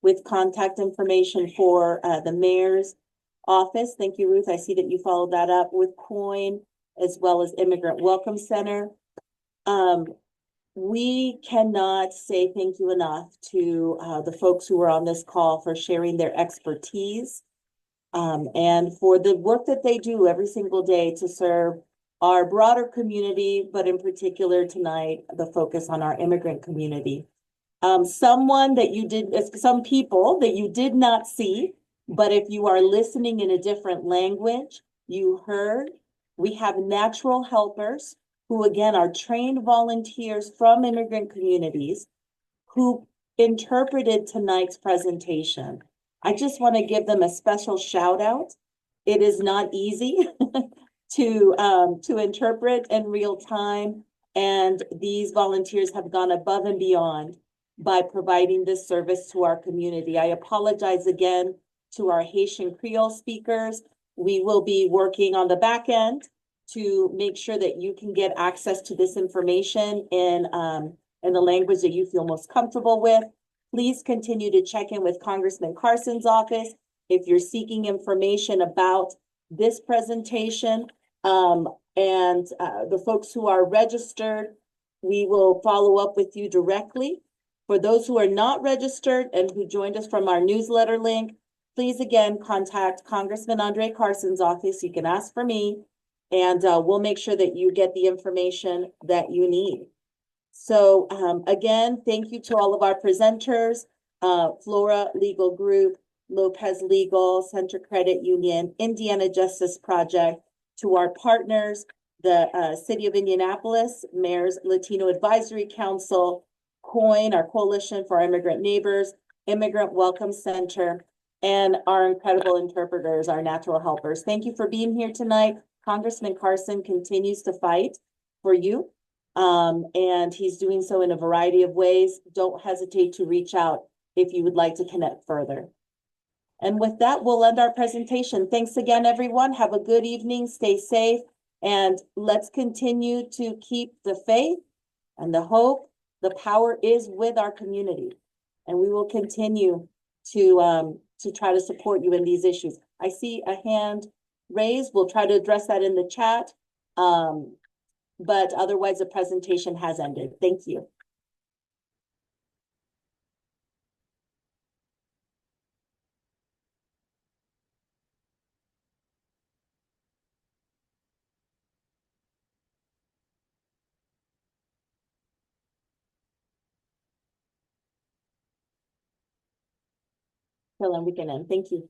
with contact information for the mayor's office. Thank you, Ruth. I see that you followed that up with COIN as well as Immigrant Welcome Center. We cannot say thank you enough to the folks who are on this call for sharing their expertise and for the work that they do every single day to serve our broader community, but in particular tonight, the focus on our immigrant community. Some people that you did not see, but if you are listening in a different language, you heard, we have natural helpers who again are trained volunteers from immigrant communities who interpreted tonight's presentation. I just want to give them a special shout out It is not easy to interpret in real time, and these volunteers have gone above and beyond by providing this service to our community. I apologize again to our Haitian Creole speakers. We will be working on the back end to make sure that you can get access to this information in the language that you feel most comfortable with. Please continue to check in with Congressman Carson's office if you're seeking information about this presentation. And the folks who are registered, we will follow up with you directly. For those who are not registered and who joined us from our newsletter link, please again contact Congressman André Carson's office. You can ask for me, and we'll make sure that you get the information that you need. So again, thank you to all of our presenters, Flora Legal Group, Lopez Legal, Centra Credit Union, Indiana Justice Project, to our partners, the City of Indianapolis, Mayor's Latino Advisory Council, COIN, our Coalition for Our Immigrant Neighbors, Immigrant Welcome Center, and our incredible interpreters, our natural helpers. Thank you for being here tonight. Congressman Carson continues to fight for you, and he's doing so in a variety of ways. Don't hesitate to reach out if you would like to connect further. And with that, we'll end our presentation. Thanks again, everyone. Have a good evening. Stay safe. And let's continue to keep the faith and the hope. The power is with our community. And we will continue to try to support you in these issues. I see a hand raised. We'll try to address that in the chat. But otherwise, the presentation has ended. Thank you. Till then, we can end. Thank you.